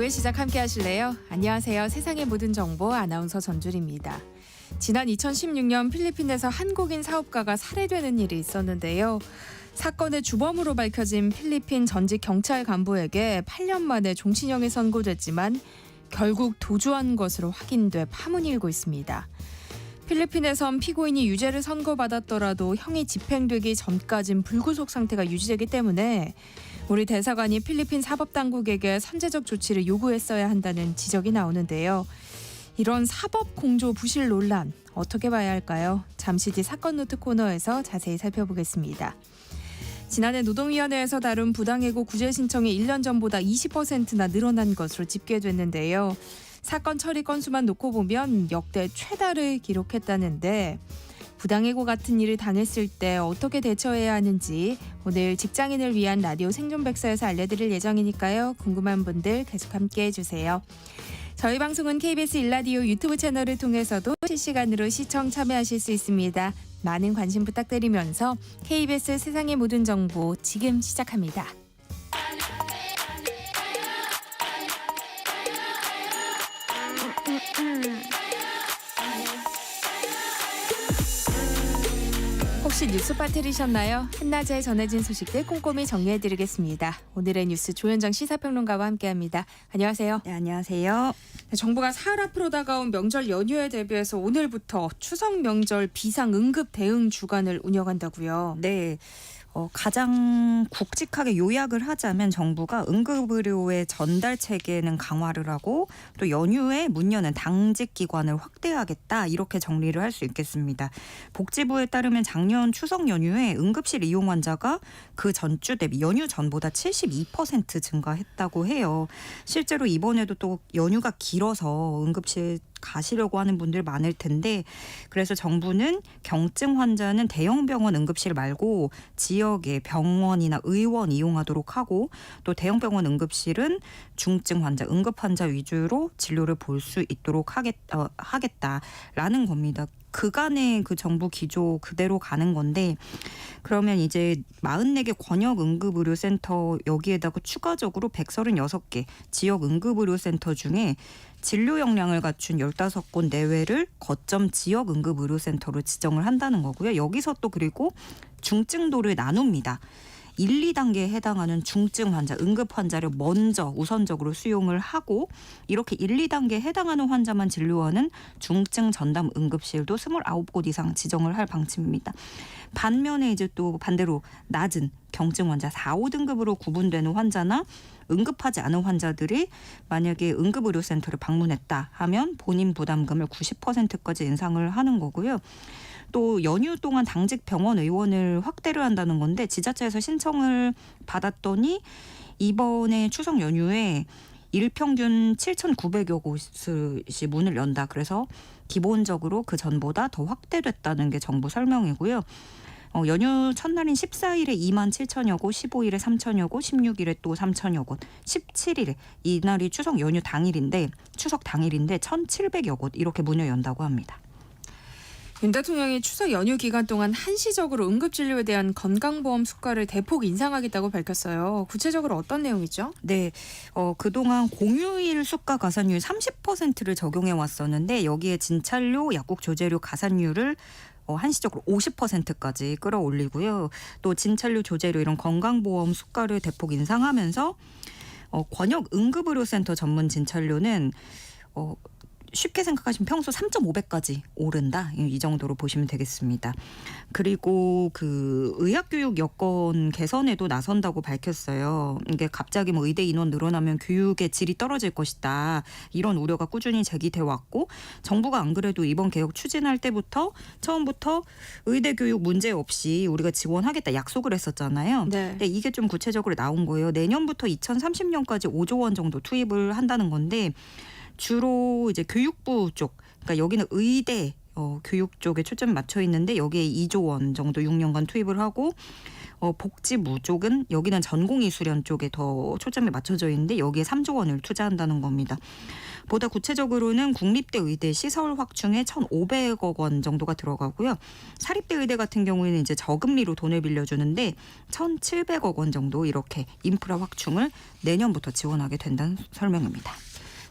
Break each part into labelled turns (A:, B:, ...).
A: 오후의 시작 함께 하실래요? 안녕하세요. 세상의 모든 정보 아나운서 전주리입니다. 지난 2016년 필리핀에서 한국인 사업가가 살해되는 일이 있었는데요. 사건의 주범으로 밝혀진 필리핀 전직 경찰 간부에게 8년 만에 종신형이 선고됐지만 결국 도주한 것으로 확인돼 파문이 일고 있습니다. 필리핀에선 피고인이 유죄를 선고받았더라도 형이 집행되기 전까진 불구속 상태가 유지되기 때문에 우리 대사관이 필리핀 사법당국에게 선제적 조치를 요구했어야 한다는 지적이 나오는데요. 이런 사법 공조 부실 논란 어떻게 봐야 할까요? 잠시 뒤 사건 노트 코너에서 자세히 살펴보겠습니다. 지난해 노동위원회에서 다룬 부당해고 구제 신청이 1년 전보다 20%나 늘어난 것으로 집계됐는데요. 사건 처리 건수만 놓고 보면 역대 최다를 기록했다는데 부당해고 같은 일을 당했을 때 어떻게 대처해야 하는지 오늘 직장인을 위한 라디오 생존백서에서 알려드릴 예정이니까요. 궁금한 분들 계속 함께해 주세요. 저희 방송은 KBS 일라디오 유튜브 채널을 통해서도 실시간으로 시청 참여하실 수 있습니다. 많은 관심 부탁드리면서 KBS 세상의 모든 정보 지금 시작합니다. 혹시 뉴스 빠뜨리셨나요? 한낮에 전해진 소식들 꼼꼼히 정리해드리겠습니다. 오늘의 뉴스 조현정 시사평론가와 함께합니다. 안녕하세요.
B: 네, 안녕하세요.
A: 정부가 사흘 앞으로 다가온 명절 연휴에 대비해서 오늘부터 추석 명절 비상 응급 대응 주간을 운영한다고요.
B: 네. 가장 굵직하게 요약을 하자면 정부가 응급의료의 전달 체계는 강화를 하고 또 연휴에 문 여는 당직 기관을 확대하겠다 이렇게 정리를 할 수 있겠습니다. 복지부에 따르면 작년 추석 연휴에 응급실 이용 환자가 그 전주 대비 연휴 전보다 72% 증가했다고 해요. 실제로 이번에도 또 연휴가 길어서 응급실 가시려고 하는 분들 많을 텐데 그래서 정부는 경증 환자는 대형 병원 응급실 말고 지역의 병원이나 의원 이용하도록 하고 또 대형 병원 응급실은 중증 환자, 응급 환자 위주로 진료를 볼 수 있도록 하겠다라는 겁니다. 그간의 그 정부 기조 그대로 가는 건데 그러면 이제 44개 권역 응급의료센터 여기에다가 추가적으로 136개 지역 응급의료센터 중에 진료 역량을 갖춘 15곳 내외를 거점 지역 응급의료센터로 지정을 한다는 거고요. 여기서 또 그리고 중증도를 나눕니다. 1, 2단계에 해당하는 중증 환자, 응급 환자를 먼저 우선적으로 수용을 하고 이렇게 1, 2단계에 해당하는 환자만 진료하는 중증 전담 응급실도 29곳 이상 지정을 할 방침입니다. 반면에 이제 또 반대로 낮은 경증 환자 4, 5등급으로 구분되는 환자나 응급하지 않은 환자들이 만약에 응급의료센터를 방문했다 하면 본인 부담금을 90%까지 인상을 하는 거고요. 또 연휴 동안 당직 병원 의원을 확대를 한다는 건데 지자체에서 신청을 받았더니 이번에 추석 연휴에 일평균 7,900여 곳이 문을 연다. 그래서 기본적으로 그 전보다 더 확대됐다는 게 정부 설명이고요. 연휴 첫날인 14일에 2만 7천여 곳, 15일에 3천여 곳, 16일에 또 3천여 곳, 17일에 이날이 추석 연휴 당일인데 추석 당일인데 1,700여 곳 이렇게 문을 연다고 합니다.
A: 윤 대통령이 추석 연휴 기간 동안 한시적으로 응급진료에 대한 건강보험 수가를 대폭 인상하겠다고 밝혔어요. 구체적으로 어떤 내용이죠?
B: 네, 그동안 공휴일 수가 가산율 30%를 적용해 왔었는데 여기에 진찰료, 약국 조제료 가산율을 한시적으로 50%까지 끌어올리고요. 또 진찰료, 조제료 이런 건강보험 수가를 대폭 인상하면서 권역 응급의료센터 전문 진찰료는 쉽게 생각하시면 평소 3.5배까지 오른다. 이 정도로 보시면 되겠습니다. 그리고 그 의학교육 여건 개선에도 나선다고 밝혔어요. 이게 갑자기 뭐 의대 인원 늘어나면 교육의 질이 떨어질 것이다. 이런 우려가 꾸준히 제기돼 왔고 정부가 안 그래도 이번 개혁 추진할 때부터 처음부터 의대 교육 문제 없이 우리가 지원하겠다 약속을 했었잖아요.
A: 네.
B: 근데 이게 좀 구체적으로 나온 거예요. 내년부터 2030년까지 5조 원 정도 투입을 한다는 건데 주로 이제 교육부 쪽, 그러니까 여기는 의대 교육 쪽에 초점이 맞춰 있는데 여기에 2조 원 정도 6년간 투입을 하고 복지부 쪽은 여기는 전공의 수련 쪽에 더 초점이 맞춰져 있는데 여기에 3조 원을 투자한다는 겁니다. 보다 구체적으로는 국립대 의대 시설 확충에 1,500억 원 정도가 들어가고요. 사립대 의대 같은 경우에는 이제 저금리로 돈을 빌려주는데 1,700억 원 정도 이렇게 인프라 확충을 내년부터 지원하게 된다는 설명입니다.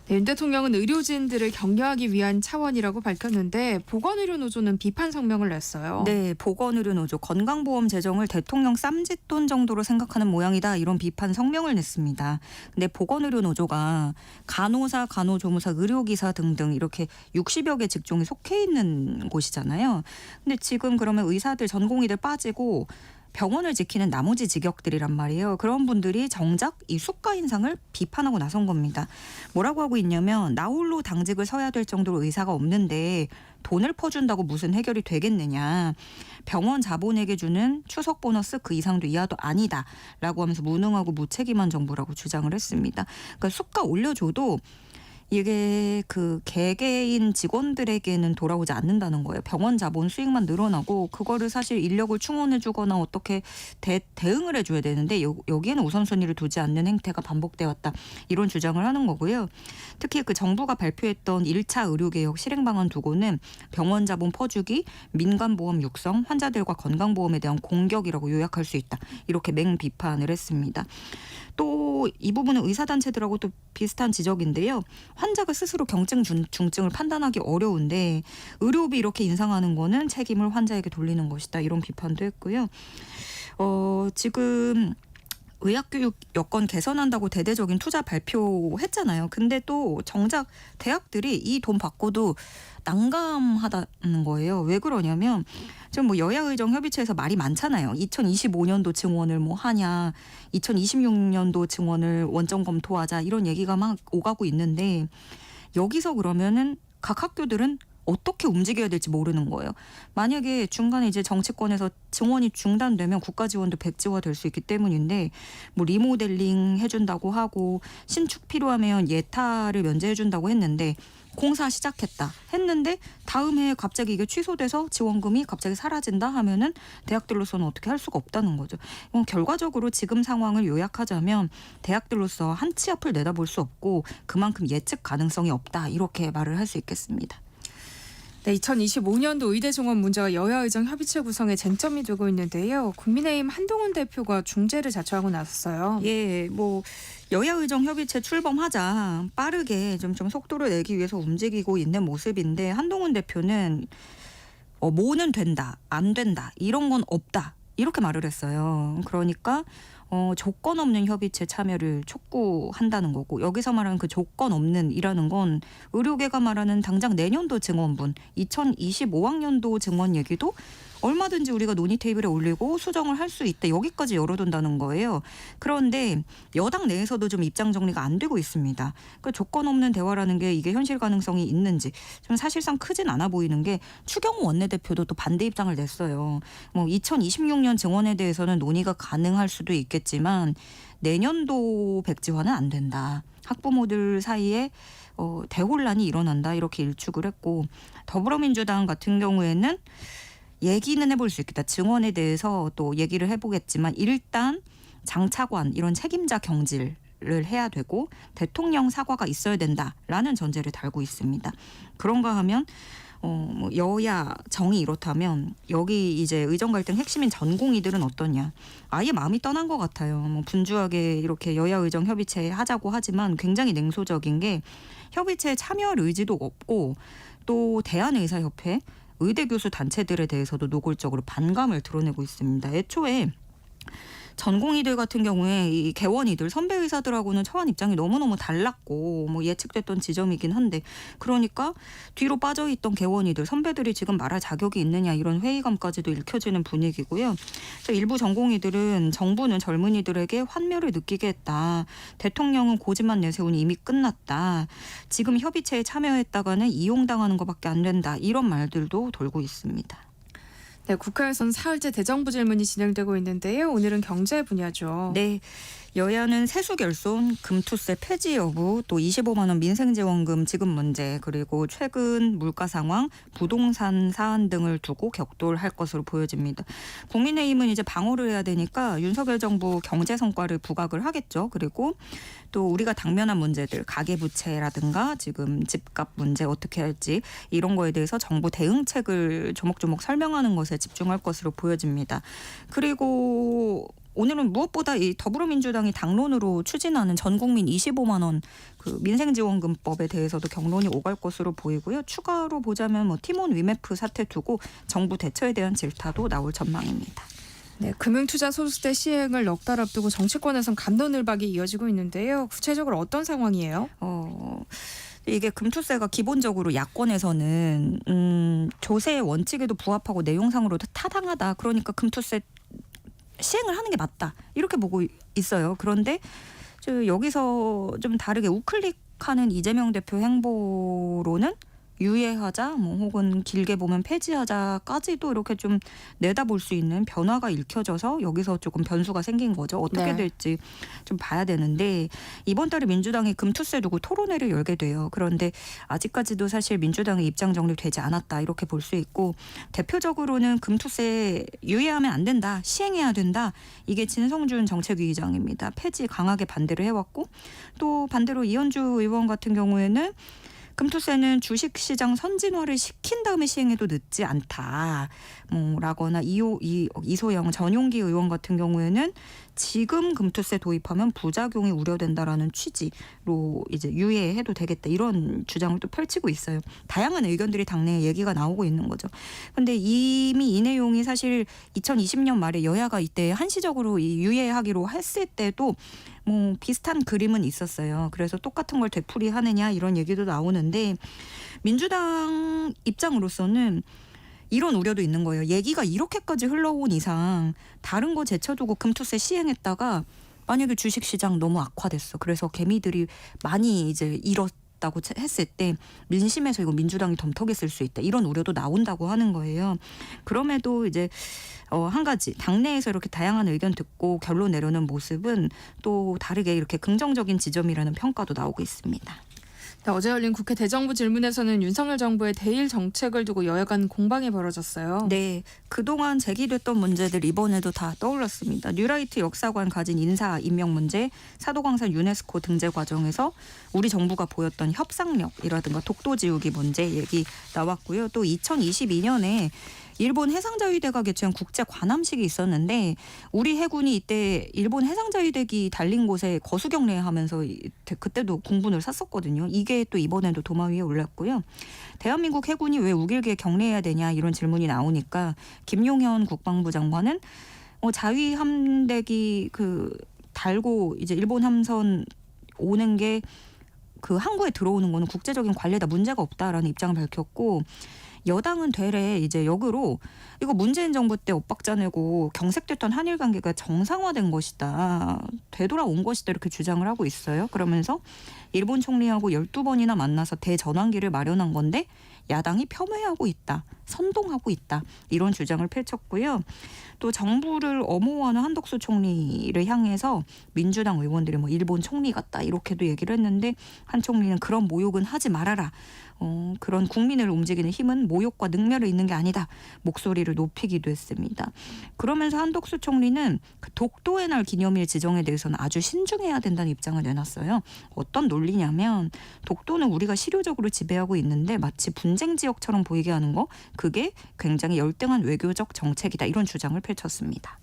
A: 네, 윤 대통령은 의료진들을 격려하기 위한 차원이라고 밝혔는데 보건의료노조는 비판 성명을 냈어요.
B: 네, 보건의료노조 건강보험 재정을 대통령 쌈짓돈 정도로 생각하는 모양이다 이런 비판 성명을 냈습니다. 근데 보건의료노조가 간호사, 간호조무사, 의료기사 등등 이렇게 60여 개 직종이 속해 있는 곳이잖아요. 근데 지금 그러면 의사들 전공의들 빠지고 병원을 지키는 나머지 직역들이란 말이에요. 그런 분들이 정작 이 수가 인상을 비판하고 나선 겁니다. 뭐라고 하고 있냐면 나 홀로 당직을 서야 될 정도로 의사가 없는데 돈을 퍼준다고 무슨 해결이 되겠느냐. 병원 자본에게 주는 추석 보너스 그 이상도 이하도 아니다라고 하면서 무능하고 무책임한 정부라고 주장을 했습니다. 그러니까 수가 올려줘도 이게 그 개개인 직원들에게는 돌아오지 않는다는 거예요. 병원 자본 수익만 늘어나고 그거를 사실 인력을 충원해 주거나 어떻게 대응을 해줘야 되는데 여기에는 우선순위를 두지 않는 행태가 반복돼 왔다. 이런 주장을 하는 거고요. 특히 그 정부가 발표했던 1차 의료개혁 실행 방안 두고는 병원 자본 퍼주기, 민간보험 육성, 환자들과 건강보험에 대한 공격이라고 요약할 수 있다. 이렇게 맹비판을 했습니다. 또 이 부분은 의사단체들하고 또 비슷한 지적인데요. 환자가 스스로 경증 중증을 판단하기 어려운데 의료비 이렇게 인상하는 거는 책임을 환자에게 돌리는 것이다. 이런 비판도 했고요. 지금 의학교육 여건 개선한다고 대대적인 투자 발표했잖아요. 근데 또 정작 대학들이 이 돈 받고도 난감하다는 거예요. 왜 그러냐면 지금 뭐 여야의정협의체에서 말이 많잖아요. 2025년도 증원을 뭐 하냐, 2026년도 증원을 원점 검토하자 이런 얘기가 막 오가고 있는데 여기서 그러면은 각 학교들은 어떻게 움직여야 될지 모르는 거예요. 만약에 중간에 이제 정치권에서 증원이 중단되면 국가 지원도 백지화될 수 있기 때문인데 뭐 리모델링 해준다고 하고 신축 필요하면 예타를 면제해준다고 했는데 공사 시작했다 했는데 다음 해에 갑자기 이게 취소돼서 지원금이 갑자기 사라진다 하면은 대학들로서는 어떻게 할 수가 없다는 거죠. 결과적으로 지금 상황을 요약하자면 대학들로서 한 치 앞을 내다볼 수 없고 그만큼 예측 가능성이 없다 이렇게 말을 할 수 있겠습니다.
A: 네, 2025년도 의대 증원 문제가 여야의정 협의체 구성에 쟁점이 되고 있는데요. 국민의힘 한동훈 대표가 중재를 자처하고 나섰어요.
B: 예, 뭐 여야의정 협의체 출범하자 빠르게 좀 속도를 내기 위해서 움직이고 있는 모습인데 한동훈 대표는 뭐는 된다, 안 된다, 이런 건 없다. 이렇게 말을 했어요. 그러니까 조건 없는 협의체 참여를 촉구한다는 거고 여기서 말하는 그 조건 없는이라는 건 의료계가 말하는 당장 내년도 증원분 2025학년도 증원 얘기도 얼마든지 우리가 논의 테이블에 올리고 수정을 할 수 있다. 여기까지 열어둔다는 거예요. 그런데 여당 내에서도 좀 입장 정리가 안 되고 있습니다. 그러니까 조건 없는 대화라는 게 이게 현실 가능성이 있는지 좀 사실상 크진 않아 보이는 게 추경호 원내대표도 또 반대 입장을 냈어요. 뭐 2026년 증원에 대해서는 논의가 가능할 수도 있겠지만 내년도 백지화는 안 된다. 학부모들 사이에 대혼란이 일어난다. 이렇게 일축을 했고 더불어민주당 같은 경우에는 얘기는 해볼 수 있겠다. 증원에 대해서 또 얘기를 해보겠지만 일단 장차관 이런 책임자 경질을 해야 되고 대통령 사과가 있어야 된다라는 전제를 달고 있습니다. 그런가 하면 뭐 여야 정이 이렇다면 여기 이제 의정 갈등 핵심인 전공의들은 어떠냐. 아예 마음이 떠난 것 같아요. 뭐 분주하게 이렇게 여야 의정 협의체 하자고 하지만 굉장히 냉소적인 게 협의체에 참여할 의지도 없고 또 대한의사협회 의대 교수 단체들에 대해서도 노골적으로 반감을 드러내고 있습니다. 애초에 전공의들 같은 경우에 이 개원이들 선배 의사들하고는 처한 입장이 너무너무 달랐고 뭐 예측됐던 지점이긴 한데 그러니까 뒤로 빠져있던 개원이들 선배들이 지금 말할 자격이 있느냐 이런 회의감까지도 읽혀지는 분위기고요. 그래서 일부 전공의들은 정부는 젊은이들에게 환멸을 느끼게 했다. 대통령은 고집만 내세우니 이미 끝났다. 지금 협의체에 참여했다가는 이용당하는 것밖에 안 된다. 이런 말들도 돌고 있습니다.
A: 네, 국회에서는 사흘째 대정부 질문이 진행되고 있는데요. 오늘은 경제 분야죠.
B: 네. 여야는 세수 결손, 금투세 폐지 여부, 또 25만 원 민생지원금 지급 문제, 그리고 최근 물가 상황, 부동산 사안 등을 두고 격돌할 것으로 보여집니다. 국민의힘은 이제 방어를 해야 되니까 윤석열 정부 경제 성과를 부각을 하겠죠. 그리고 또 우리가 당면한 문제들, 가계부채라든가 지금 집값 문제 어떻게 할지 이런 거에 대해서 정부 대응책을 조목조목 설명하는 것에 집중할 것으로 보여집니다. 그리고 오늘은 무엇보다 이 더불어민주당이 당론으로 추진하는 전국민 25만 원 그 민생지원금법에 대해서도 경론이 오갈 것으로 보이고요. 추가로 보자면 뭐 티몬 위메프 사태 두고 정부 대처에 대한 질타도 나올 전망입니다.
A: 네, 금융투자 소득세 시행을 넉 달 앞두고 정치권에선 갑론을박이 이어지고 있는데요. 구체적으로 어떤 상황이에요?
B: 이게 금투세가 기본적으로 야권에서는 조세의 원칙에도 부합하고 내용상으로도 타당하다. 그러니까 금투세 시행을 하는 게 맞다. 이렇게 보고 있어요. 그런데 여기서 좀 다르게 우클릭하는 이재명 대표 행보로는 유예하자, 뭐 혹은 길게 보면 폐지하자까지도 이렇게 좀 내다볼 수 있는 변화가 읽혀져서 여기서 조금 변수가 생긴 거죠. 어떻게
A: 네.
B: 될지 좀 봐야 되는데 이번 달에 민주당이 금투세 두고 토론회를 열게 돼요. 그런데 아직까지도 사실 민주당의 입장 정리되지 않았다 이렇게 볼 수 있고 대표적으로는 금투세 유예하면 안 된다, 시행해야 된다. 이게 진성준 정책위의장입니다. 폐지 강하게 반대를 해왔고 또 반대로 이현주 의원 같은 경우에는 금투세는 주식시장 선진화를 시킨 다음에 시행해도 늦지 않다. 라거나 이소영 전용기 의원 같은 경우에는 지금 금투세 도입하면 부작용이 우려된다라는 취지로 이제 유예해도 되겠다 이런 주장을 또 펼치고 있어요. 다양한 의견들이 당내에 얘기가 나오고 있는 거죠. 그런데 이미 이 내용이 사실 2020년 말에 여야가 이때 한시적으로 이 유예하기로 했을 때도 뭐 비슷한 그림은 있었어요. 그래서 똑같은 걸 되풀이하느냐 이런 얘기도 나오는데 민주당 입장으로서는 이런 우려도 있는 거예요. 얘기가 이렇게까지 흘러온 이상 다른 거 제쳐두고 금투세 시행했다가 만약에 주식시장 너무 악화됐어. 그래서 개미들이 많이 이제 잃었다고 했을 때 민심에서 이거 민주당이 덤터겠을 수 있다. 이런 우려도 나온다고 하는 거예요. 그럼에도 이제 한 가지 당내에서 이렇게 다양한 의견 듣고 결론 내려는 모습은 또 다르게 이렇게 긍정적인 지점이라는 평가도 나오고 있습니다.
A: 네, 어제 열린 국회 대정부 질문에서는 윤석열 정부의 대일 정책을 두고 여야 간 공방이 벌어졌어요.
B: 네, 그동안 제기됐던 문제들 이번에도 다 떠올랐습니다. 뉴라이트 역사관 가진 인사 임명 문제, 사도광산 유네스코 등재 과정에서 우리 정부가 보였던 협상력이라든가 독도 지우기 문제 얘기 나왔고요. 또 2022년에 일본 해상자위대가 개최한 국제 관함식이 있었는데 우리 해군이 이때 일본 해상자위대기 달린 곳에 거수경례하면서 그때도 공분을 샀었거든요. 이게 또 이번에도 도마 위에 올랐고요. 대한민국 해군이 왜 우길기에 경례해야 되냐 이런 질문이 나오니까 김용현 국방부 장관은 자위 함대기 달고 이제 일본 함선 오는 게 그 항구에 들어오는 거는 국제적인 관례다 문제가 없다라는 입장을 밝혔고 여당은 되레 이제 역으로 이거 문재인 정부 때 엇박자 내고 경색됐던 한일 관계가 정상화된 것이다. 되돌아온 것이다 이렇게 주장을 하고 있어요. 그러면서 일본 총리하고 12번이나 만나서 대전환기를 마련한 건데 야당이 폄훼하고 있다. 선동하고 있다. 이런 주장을 펼쳤고요. 또 정부를 엄호하는 한덕수 총리를 향해서 민주당 의원들이 뭐 일본 총리 같다 이렇게도 얘기를 했는데 한 총리는 그런 모욕은 하지 말아라. 그런 국민을 움직이는 힘은 모욕과 능멸에 있는 게 아니다. 목소리를 높이기도 했습니다. 그러면서 한덕수 총리는 그 독도의 날 기념일 지정에 대해서는 아주 신중해야 된다는 입장을 내놨어요. 어떤 논리냐면 독도는 우리가 실효적으로 지배하고 있는데 마치 분쟁 지역처럼 보이게 하는 거 그게 굉장히 열등한 외교적 정책이다. 이런 주장을 펼쳤습니다.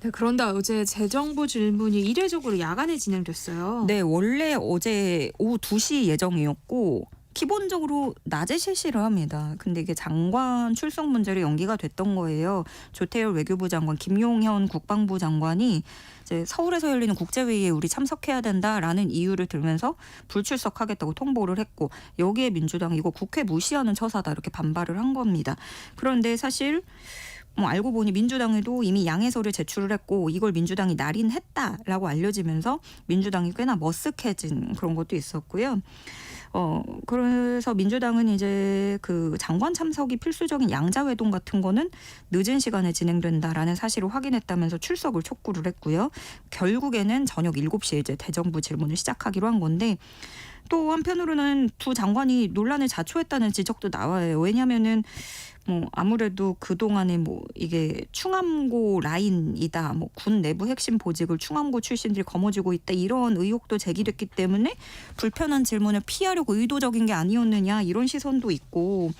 A: 네, 그런데 어제 재정부 질문이 이례적으로 야간에 진행됐어요.
B: 네, 원래 어제 오후 2시 예정이었고 기본적으로 낮에 실시를 합니다. 근데 이게 장관 출석 문제로 연기가 됐던 거예요. 조태열 외교부 장관, 김용현 국방부 장관이 이제 서울에서 열리는 국제회의에 우리 참석해야 된다라는 이유를 들면서 불출석하겠다고 통보를 했고 여기에 민주당이 이거 국회 무시하는 처사다 이렇게 반발을 한 겁니다. 그런데 사실 알고 보니 민주당에도 이미 양해서를 제출을 했고 이걸 민주당이 날인했다라고 알려지면서 민주당이 꽤나 머쓱해진 그런 것도 있었고요. 그래서 민주당은 이제 그 장관 참석이 필수적인 양자회동 같은 거는 늦은 시간에 진행된다라는 사실을 확인했다면서 출석을 촉구를 했고요. 결국에는 저녁 7시에 이제 대정부 질문을 시작하기로 한 건데 또 한편으로는 두 장관이 논란을 자초했다는 지적도 나와요. 왜냐하면은 아무래도 그동안에 이게 충암고 라인이다. 군 내부 핵심 보직을 충암고 출신들이 거머쥐고 있다. 이런 의혹도 제기됐기 때문에 불편한 질문을 피하려고 의도적인 게 아니었느냐 이런 시선도 있고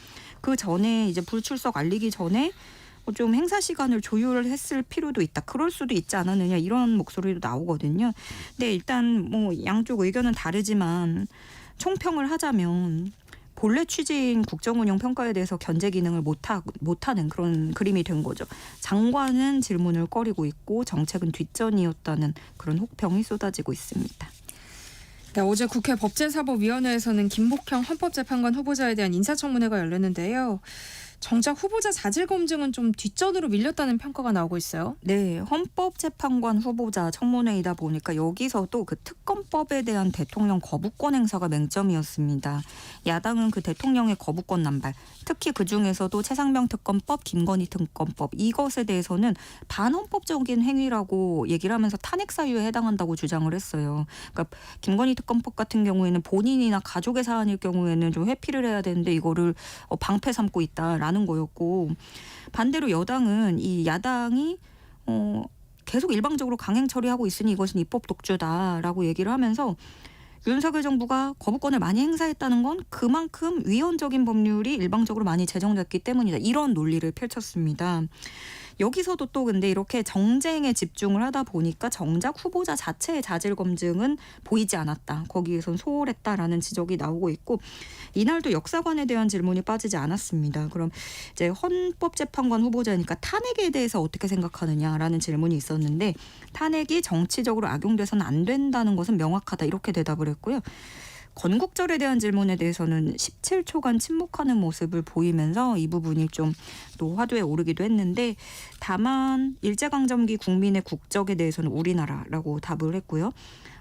B: 그 전에 이제 불출석 알리기 전에 좀 행사 시간을 조율을 했을 필요도 있다. 그럴 수도 있지 않았느냐 이런 목소리도 나오거든요. 근데 일단 양쪽 의견은 다르지만 총평을 하자면 본래 취지인 국정운영 평가에 대해서 견제 기능을 못하는 그런 그림이 된 거죠. 장관은 질문을 꺼리고 있고 정책은 뒷전이었다는 그런 혹평이 쏟아지고 있습니다.
A: 네, 어제 국회 법제사법위원회에서는 김복형 헌법재판관 후보자에 대한 인사청문회가 열렸는데요. 정작 후보자 자질 검증은 좀 뒷전으로 밀렸다는 평가가 나오고 있어요.
B: 네, 헌법재판관 후보자 청문회이다 보니까 여기서도 그 특검법에 대한 대통령 거부권 행사가 맹점이었습니다. 야당은 그 대통령의 거부권 남발, 특히 그중에서도 최상병 특검법, 김건희 특검법 이것에 대해서는 반헌법적인 행위라고 얘기를 하면서 탄핵 사유에 해당한다고 주장을 했어요. 그러니까 김건희 특검법 같은 경우에는 본인이나 가족의 사안일 경우에는 좀 회피를 해야 되는데 이거를 방패 삼고 있다라는 거였고 반대로 여당은 이 야당이 계속 일방적으로 강행 처리하고 있으니 이것은 입법 독주다라고 얘기를 하면서 윤석열 정부가 거부권을 많이 행사했다는 건 그만큼 위헌적인 법률이 일방적으로 많이 제정됐기 때문이다. 이런 논리를 펼쳤습니다. 여기서도 또 근데 이렇게 정쟁에 집중을 하다 보니까 정작 후보자 자체의 자질 검증은 보이지 않았다. 거기에선 소홀했다라는 지적이 나오고 있고 이날도 역사관에 대한 질문이 빠지지 않았습니다. 그럼 이제 헌법재판관 후보자니까 탄핵에 대해서 어떻게 생각하느냐라는 질문이 있었는데 탄핵이 정치적으로 악용돼서는 안 된다는 것은 명확하다. 이렇게 대답을 했고요. 건국절에 대한 질문에 대해서는 17초간 침묵하는 모습을 보이면서 이 부분이 좀 또 화두에 오르기도 했는데 다만 일제강점기 국민의 국적에 대해서는 우리나라라고 답을 했고요.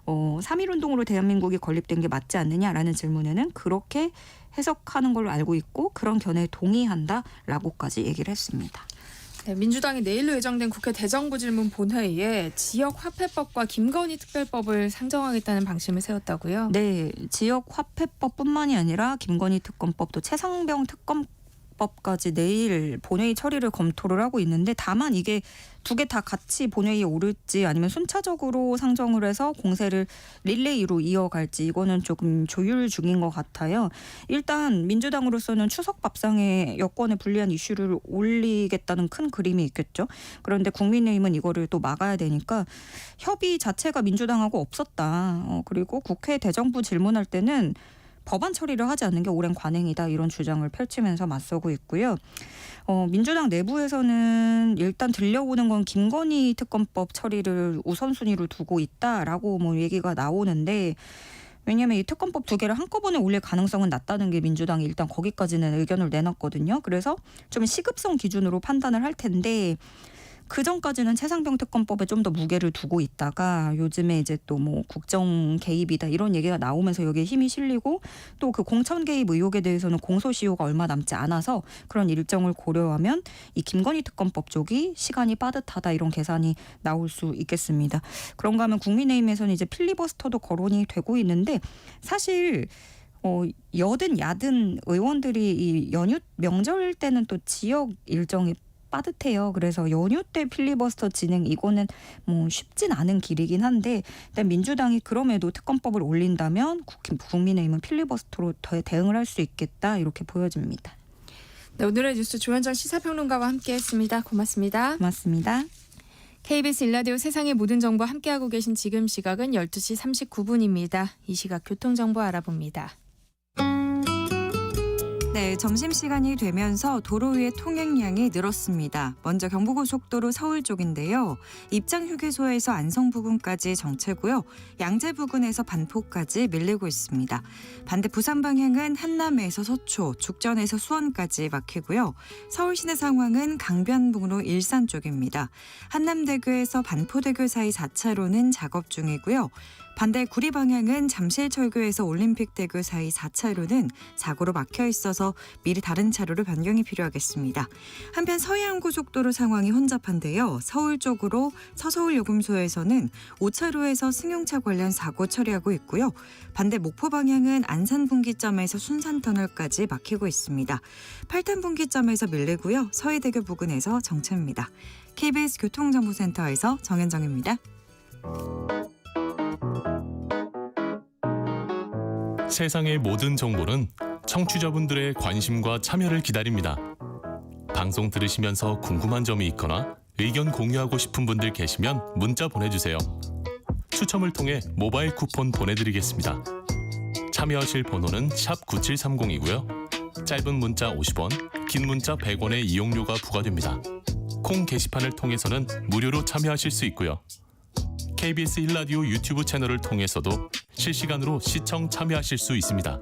B: 3.1운동으로 대한민국이 건립된 게 맞지 않느냐라는 질문에는 그렇게 해석하는 걸로 알고 있고 그런 견해에 동의한다라고까지 얘기를 했습니다.
A: 네, 민주당이 내일로 예정된 국회 대정부 질문 본회의에 지역화폐법과 김건희 특별법을 상정하겠다는 방침을 세웠다고요?
B: 네, 지역화폐법뿐만이 아니라 김건희 특검법도 최상병 특검법까지 내일 본회의 처리를 검토를 하고 있는데 다만 이게 두 개 다 같이 본회의에 오를지 아니면 순차적으로 상정을 해서 공세를 릴레이로 이어갈지 이거는 조금 조율 중인 것 같아요. 일단 민주당으로서는 추석 밥상에 여권에 불리한 이슈를 올리겠다는 큰 그림이 있겠죠. 그런데 국민의힘은 이거를 또 막아야 되니까 협의 자체가 민주당하고 없었다. 그리고 국회 대정부 질문할 때는 법안 처리를 하지 않는 게 오랜 관행이다. 이런 주장을 펼치면서 맞서고 있고요. 민주당 내부에서는 일단 들려오는 건 김건희 특검법 처리를 우선순위로 두고 있다라고 얘기가 나오는데 왜냐하면 이 특검법 두 개를 한꺼번에 올릴 가능성은 낮다는 게 민주당이 일단 거기까지는 의견을 내놨거든요. 그래서 좀 시급성 기준으로 판단을 할 텐데 그 전까지는 최상병 특검법에 좀 더 무게를 두고 있다가 요즘에 이제 또 국정 개입이다 이런 얘기가 나오면서 여기에 힘이 실리고 또 그 공천 개입 의혹에 대해서는 공소시효가 얼마 남지 않아서 그런 일정을 고려하면 이 김건희 특검법 쪽이 시간이 빠듯하다 이런 계산이 나올 수 있겠습니다. 그런가 하면 국민의힘에서는 이제 필리버스터도 거론이 되고 있는데 사실 여든 야든 의원들이 이 연휴 명절 때는 또 지역 일정이 빠듯해요. 그래서 연휴 때 필리버스터 진행 이거는 쉽진 않은 길이긴 한데 일단 민주당이 그럼에도 특검법을 올린다면 국민의힘은 필리버스터로 대응을 할 수 있겠다 이렇게 보여집니다.
A: 네, 오늘의 뉴스 조현정 시사평론가와 함께했습니다. 고맙습니다.
B: 고맙습니다.
A: KBS 일라디오 세상의 모든 정보 함께하고 계신 지금 시각은 12시 39분입니다. 이 시각 교통정보 알아봅니다.
C: 네, 점심시간이 되면서 도로 위의 통행량이 늘었습니다. 먼저 경부고속도로 서울 쪽인데요. 입장휴게소에서 안성 부근까지 정체고요. 양재 부근에서 반포까지 밀리고 있습니다. 반대 부산 방향은 한남에서 서초, 죽전에서 수원까지 막히고요. 서울 시내 상황은 강변북로 일산 쪽입니다. 한남대교에서 반포대교 사이 4차로는 작업 중이고요. 반대 구리 방향은 잠실철교에서 올림픽대교 사이 4차로는 사고로 막혀 있어서 미리 다른 차로로 변경이 필요하겠습니다. 한편 서해안고속도로 상황이 혼잡한데요. 서울 쪽으로 서서울요금소에서는 5차로에서 승용차 관련 사고 처리하고 있고요. 반대 목포 방향은 안산분기점에서 순산터널까지 막히고 있습니다. 8탄 분기점에서 밀리고요. 서해대교 부근에서 정체입니다. KBS 교통정보센터에서 정현정입니다.
D: 세상의 모든 정보는 청취자분들의 관심과 참여를 기다립니다. 방송 들으시면서 궁금한 점이 있거나 의견 공유하고 싶은 분들 계시면 문자 보내주세요. 추첨을 통해 모바일 쿠폰 보내드리겠습니다. 참여하실 번호는 샵 9730이고요. 짧은 문자 50원, 긴 문자 100원의 이용료가 부과됩니다. 콩 게시판을 통해서는 무료로 참여하실 수 있고요. KBS 1라디오 유튜브 채널을 통해서도 실시간으로 시청 참여하실 수 있습니다.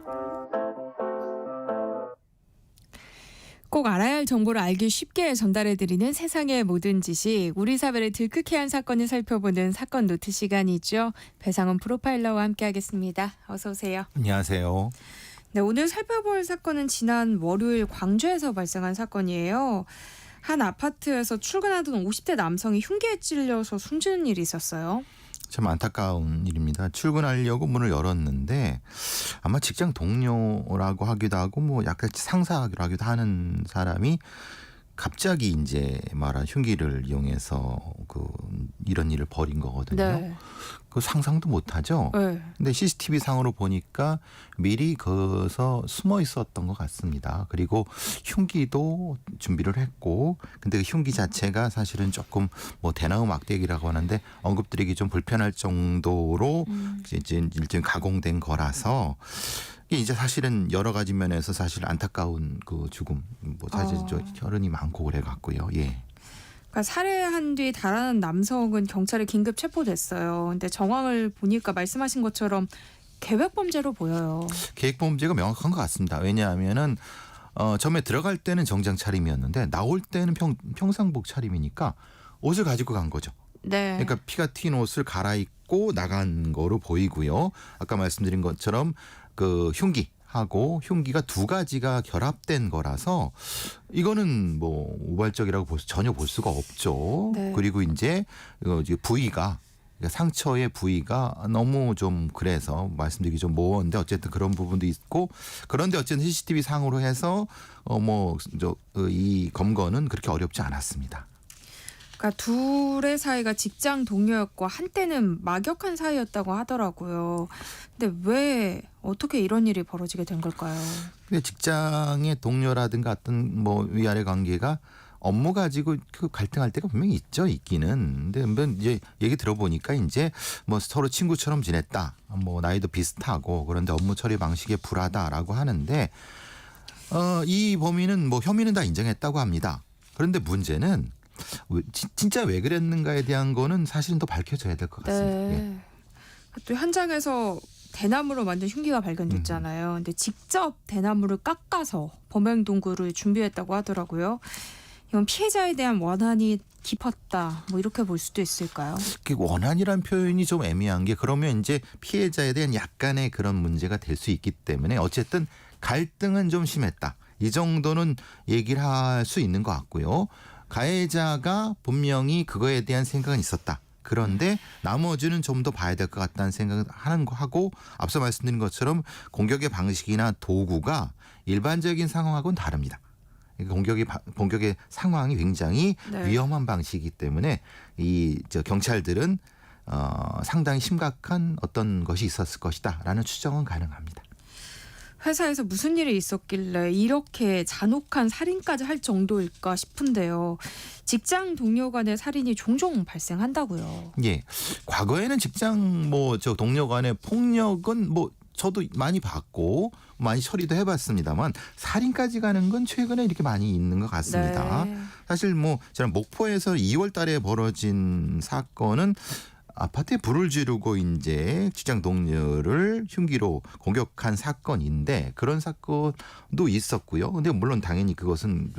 A: 꼭 알아야 할 정보를 알기 쉽게 전달해드리는 세상의 모든 지식, 우리 사회를 들끓게 한 사건을 살펴보는 사건 노트 시간이죠. 배상훈 프로파일러와 함께하겠습니다. 어서 오세요.
E: 안녕하세요.
A: 네, 오늘 살펴볼 사건은 지난 월요일 광주에서 발생한 사건이에요. 한 아파트에서 출근하던 50대 남성이 흉기에 찔려서 숨지는 일이 있었어요.
E: 참 안타까운 일입니다. 출근하려고 문을 열었는데 아마 직장 동료라고 하기도 하고 뭐 약간 상사라고 하기도 하는 사람이 갑자기 이제 말한 흉기를 이용해서 이런 일을 벌인 거거든요.
A: 네.
E: 그 상상도 못하죠.
A: 네.
E: 근데 CCTV 상으로 보니까 미리 거기서 숨어 있었던 것 같습니다. 그리고 흉기도 준비를 했고, 근데 그 흉기 자체가 사실은 조금 뭐 대나무 막대기라고 하는데 언급드리기 좀 불편할 정도로 이제 일종의 가공된 거라서 이제 사실은 여러 가지 면에서 사실 안타까운 그 죽음, 뭐 사실 혈흔이 많고 그래 갖고요. 예.
A: 그러니까 살해한 뒤 달아난 남성은 경찰에 긴급 체포됐어요. 근데 정황을 보니까 말씀하신 것처럼 계획 범죄로 보여요.
E: 계획 범죄가 명확한 것 같습니다. 왜냐하면은 처음에 들어갈 때는 정장 차림이었는데 나올 때는 평상복 차림이니까 옷을 가지고 간 거죠.
A: 네.
E: 그러니까 피가 튄 옷을 갈아입고 나간 거로 보이고요. 아까 말씀드린 것처럼 그 흉기하고 흉기가 두 가지가 결합된 거라서 이거는 뭐 우발적이라고 전혀 볼 수가 없죠.
A: 네.
E: 그리고 이제 부위가 상처의 부위가 너무 좀 그래서 말씀드리기 좀 모호한데 어쨌든 그런 부분도 있고, 그런데 어쨌든 CCTV 상으로 해서 이 검거는 그렇게 어렵지 않았습니다.
A: 그러니까 둘의 사이가 직장 동료였고 한때는 막역한 사이였다고 하더라고요. 근데 왜 어떻게 이런 일이 벌어지게 된 걸까요?
E: 근데 직장의 동료라든가 어떤 뭐 위아래 관계가 업무 가지고 그 갈등할 때가 분명히 있기는. 근데 이제 얘기 들어보니까 이제 뭐 서로 친구처럼 지냈다. 뭐 나이도 비슷하고 그런데 업무 처리 방식에 불하다라고 하는데 이 범인은 뭐 혐의는 다 인정했다고 합니다. 그런데 문제는 진짜 왜 그랬는가에 대한 거는 사실은 더 밝혀져야 될 것 같습니다.
A: 네.
E: 예.
A: 또 현장에서 대나무로 만든 흉기가 발견됐잖아요. 근데 직접 대나무를 깎아서 범행 도구를 준비했다고 하더라고요. 이건 피해자에 대한 원한이 깊었다, 뭐 이렇게 볼 수도 있을까요?
E: 그 원한이란 표현이 좀 애매한 게, 그러면 이제 피해자에 대한 약간의 그런 문제가 될 수 있기 때문에 어쨌든 갈등은 좀 심했다. 이 정도는 얘기를 할 수 있는 것 같고요. 가해자가 분명히 그거에 대한 생각은 있었다. 그런데 나머지는 좀 더 봐야 될 것 같다는 생각을 하는 거 하고, 앞서 말씀드린 것처럼 공격의 방식이나 도구가 일반적인 상황하고는 다릅니다. 공격의 상황이 굉장히
A: 네.
E: 위험한 방식이기 때문에 경찰들은 상당히 심각한 어떤 것이 있었을 것이다라는 추정은 가능합니다.
A: 회사에서 무슨 일이 있었길래 이렇게 잔혹한 살인까지 할 정도일까 싶은데요. 직장 동료 간의 살인이 종종 발생한다고요.
E: 예, 과거에는 직장 동료 간의 폭력은 저도 많이 봤고 많이 처리도 해봤습니다만 살인까지 가는 건 최근에 이렇게 많이 있는 것 같습니다.
A: 네.
E: 사실 저는 목포에서 2월 달에 벌어진 사건은 아파트에 불을 지르고 이제 직장 동료를 흉기로 공격한 사건인데 그런 사건도 있었고요. 근데 물론 당연히 그것은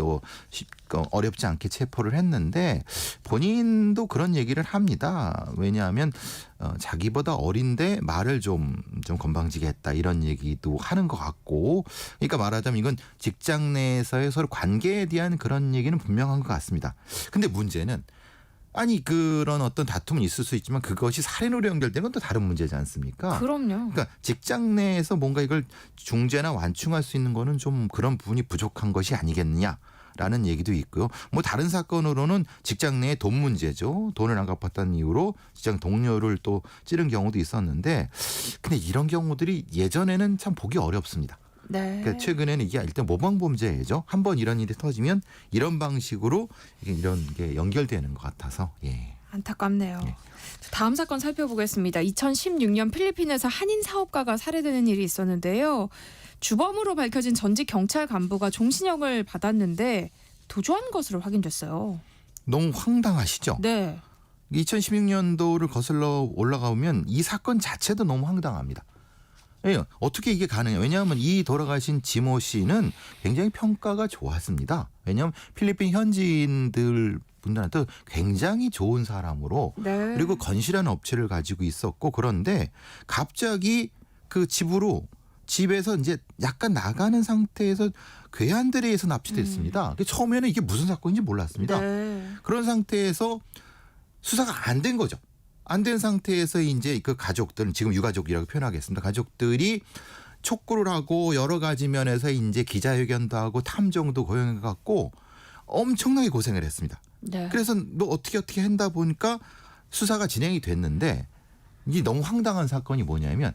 E: 어렵지 않게 체포를 했는데 본인도 그런 얘기를 합니다. 왜냐하면 자기보다 어린데 말을 좀 건방지게 했다 이런 얘기도 하는 것 같고, 그러니까 말하자면 이건 직장 내에서의 서로 관계에 대한 그런 얘기는 분명한 것 같습니다. 근데 문제는 아니 그런 어떤 다툼은 있을 수 있지만 그것이 살인으로 연결되는 건 또 다른 문제지 않습니까?
A: 그럼요.
E: 그러니까 직장 내에서 뭔가 이걸 중재나 완충할 수 있는 거는 좀 그런 부분이 부족한 것이 아니겠느냐라는 얘기도 있고요. 뭐 다른 사건으로는 직장 내의 돈 문제죠. 돈을 안 갚았다는 이유로 직장 동료를 또 찌른 경우도 있었는데, 근데 이런 경우들이 예전에는 참 보기 어렵습니다.
A: 네.
E: 그러니까 최근에는 이게 일단 모방범죄죠. 한번 이런 일이 터지면 이런 방식으로 이런 게 연결되는 것 같아서 예.
A: 안타깝네요.
E: 네.
A: 다음 사건 살펴보겠습니다. 2016년 필리핀에서 한인 사업가가 살해되는 일이 있었는데요. 주범으로 밝혀진 전직 경찰 간부가 종신형을 받았는데 도주한 것으로 확인됐어요.
E: 너무 황당하시죠?
A: 네.
E: 2016년도를 거슬러 올라가면 이 사건 자체도 너무 황당합니다. 예, 어떻게 이게 가능해요? 왜냐하면 이 돌아가신 지모 씨는 굉장히 평가가 좋았습니다. 왜냐하면 필리핀 현지인들 분들한테 굉장히 좋은 사람으로
A: 네.
E: 그리고 건실한 업체를 가지고 있었고, 그런데 갑자기 그 집에서 이제 약간 나가는 상태에서 괴한들에 의해서 납치됐습니다. 처음에는 이게 무슨 사건인지 몰랐습니다.
A: 네.
E: 그런 상태에서 수사가 안 된 거죠. 안 된 상태에서 이제 그 가족들, 지금 유가족이라고 표현하겠습니다. 가족들이 촉구를 하고 여러 가지 면에서 이제 기자회견도 하고 탐정도 고용해 갖고 엄청나게 고생을 했습니다.
A: 네.
E: 그래서 뭐 어떻게 한다 보니까 수사가 진행이 됐는데, 이게 너무 황당한 사건이 뭐냐면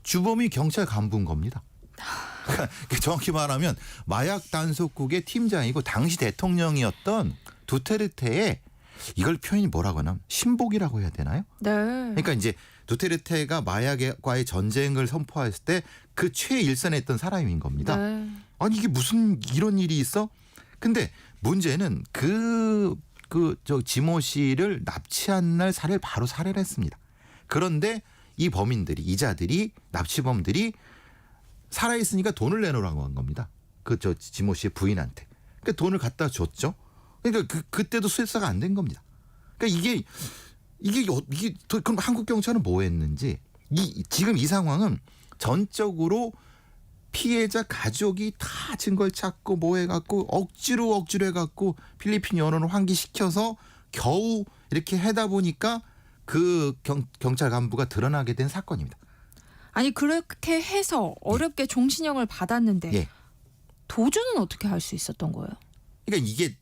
E: 주범이 경찰 간부인 겁니다. 정확히 말하면 마약 단속국의 팀장이고 당시 대통령이었던 두테르테의, 이걸 표현이 뭐라고 하나, 신복이라고 해야 되나요?
A: 네.
E: 그러니까 이제 두테르테가 마약과의 전쟁을 선포했을 때 그 최일선에 있던 사람인 겁니다.
A: 네.
E: 아니 이게 무슨 이런 일이 있어? 근데 문제는 저 지모 씨를 납치한 날 바로 살해를 했습니다. 그런데 이 범인들이, 이자들이, 납치범들이 살아있으니까 돈을 내놓으라고 한 겁니다. 저 지모 씨의 부인한테. 그러니까 돈을 갖다 줬죠. 그러니까 그때도 수사가 안 된 겁니다. 그러니까 이게 그럼 한국 경찰은 뭐 했는지, 지금 이 상황은 전적으로 피해자 가족이 다 증거를 찾고 뭐 해갖고 억지로 해갖고 필리핀 여론을 환기시켜서 겨우 이렇게 하다 보니까 그 경찰 간부가 드러나게 된 사건입니다.
A: 아니 그렇게 해서 어렵게 종신형을 받았는데
E: 예.
A: 도주는 어떻게 할 수 있었던 거예요?
E: 그러니까 이게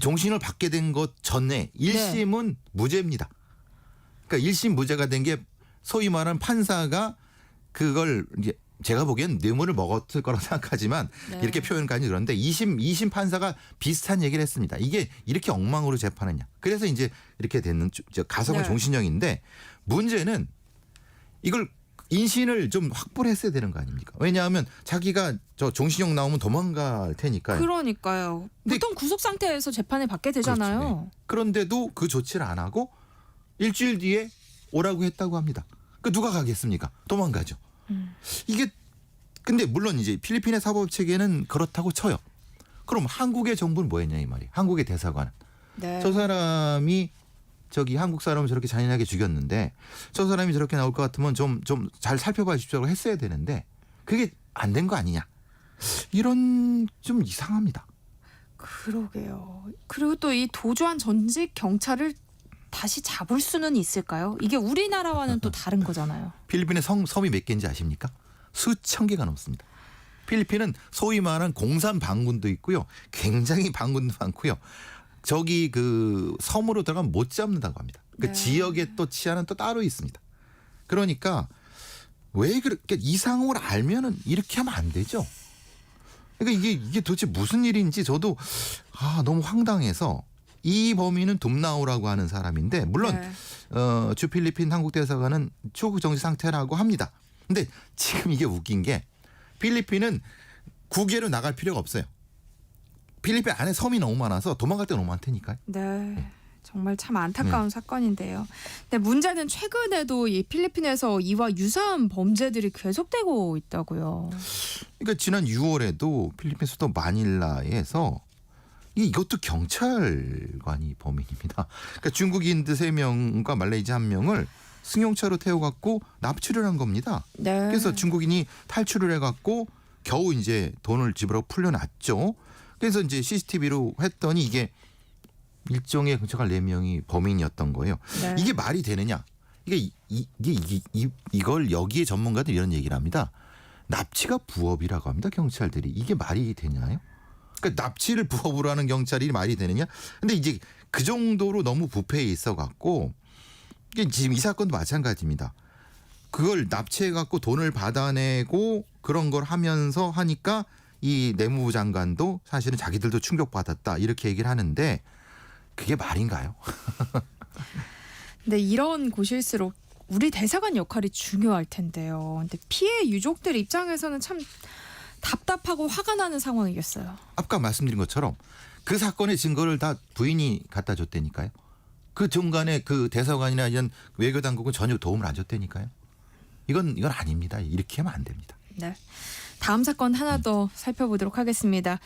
E: 종신을 받게 된 것 전에 1심은 무죄입니다. 그러니까 1심 무죄가 된 게 소위 말하는 판사가 그걸 이제 제가 보기엔 뇌물을 먹었을 거라고 생각하지만
A: 네.
E: 이렇게 표현까지 그런데 2심 판사가 비슷한 얘기를 했습니다. 이게 이렇게 엉망으로 재판했냐. 그래서 이제 이렇게 되는 가석은
A: 네.
E: 종신형인데, 문제는 이걸 인신을 좀 확보를 했어야 되는 거 아닙니까? 왜냐하면 자기가 저 종신형 나오면 도망갈 테니까요.
A: 그러니까요.
E: 근데-
A: 보통 구속 상태에서 재판에 받게 되잖아요.
E: 그렇죠. 네. 그런데도 그 조치를 안 하고 일주일 뒤에 오라고 했다고 합니다. 그 누가 가겠습니까? 도망가죠. 이게 근데 물론 이제 필리핀의 사법 체계는 그렇다고 쳐요. 그럼 한국의 정부는 뭐 했냐 이 말이에요. 한국의 대사관은
A: 네.
E: 저 사람이 한국 사람을 저렇게 잔인하게 죽였는데 저 사람이 저렇게 나올 것 같으면 좀 잘 살펴봐 주십시오라고 했어야 되는데 그게 안 된 거 아니냐. 이런 좀 이상합니다.
A: 그러게요. 그리고 또 이 도주한 전직 경찰을 다시 잡을 수는 있을까요? 이게 우리나라와는 또 다른 거잖아요.
E: 필리핀의 섬이 몇 개인지 아십니까? 수천 개가 넘습니다. 필리핀은 소위 말하는 공산 반군도 있고요. 굉장히 반군도 많고요. 저기 그 섬으로 들어가면 못 잡는다고 합니다. 그
A: 네.
E: 지역의 또 치안은 또 따로 있습니다. 그러니까 왜 그렇게 이 상황을 알면은 이렇게 하면 안 되죠. 그러니까 이게 도대체 무슨 일인지 저도 너무 황당해서, 이 범인은 둠나오라고 하는 사람인데 물론
A: 네.
E: 주 필리핀 한국 대사관은 추구 정지 상태라고 합니다. 근데 지금 이게 웃긴 게 필리핀은 국외로 나갈 필요가 없어요. 필리핀 안에 섬이 너무 많아서 도망갈 데가 너무 많다니까요.
A: 네. 정말 참 안타까운 사건인데요. 근데 문제는 최근에도 이 필리핀에서 이와 유사한 범죄들이 계속되고 있다고요.
E: 그러니까 지난 6월에도 필리핀 수도 마닐라에서 이것도 경찰관이 범인입니다. 그러니까 중국인들 3명과 말레이시아 1명을 승용차로 태워갖고 납치를 한 겁니다.
A: 네.
E: 그래서 중국인이 탈출을 해갖고 겨우 이제 돈을 지불하고 풀려났죠. 그래서 이제 CCTV로 했더니 이게 일종의 경찰관 4명이 범인이었던 거예요.
A: 네.
E: 이게 말이 되느냐? 이걸 여기에 전문가들이 이런 얘기를 합니다. 납치가 부업이라고 합니다. 경찰들이. 이게 말이 되냐요? 그러니까 납치를 부업으로 하는 경찰이 말이 되느냐? 근데 이제 그 정도로 너무 부패해 있어 갖고 지금 이 사건도 마찬가지입니다. 그걸 납치해 갖고 돈을 받아내고 그런 걸 하면서 하니까 이 내무부 장관도 사실은 자기들도 충격받았다 이렇게 얘기를 하는데 그게 말인가요?
A: 근데 이런 곳일수록 우리 대사관 역할이 중요할 텐데요. 근데 피해 유족들 입장에서는 참 답답하고 화가 나는 상황이겠어요.
E: 아까 말씀드린 것처럼 그 사건의 증거를 다 부인이 갖다 줬다니까요. 그 중간에 그 대사관이나 이런 외교 당국은 전혀 도움을 안 줬다니까요. 이건 아닙니다. 이렇게 하면 안 됩니다.
A: 네. 다음 사건 하나 더 살펴보도록 하겠습니다.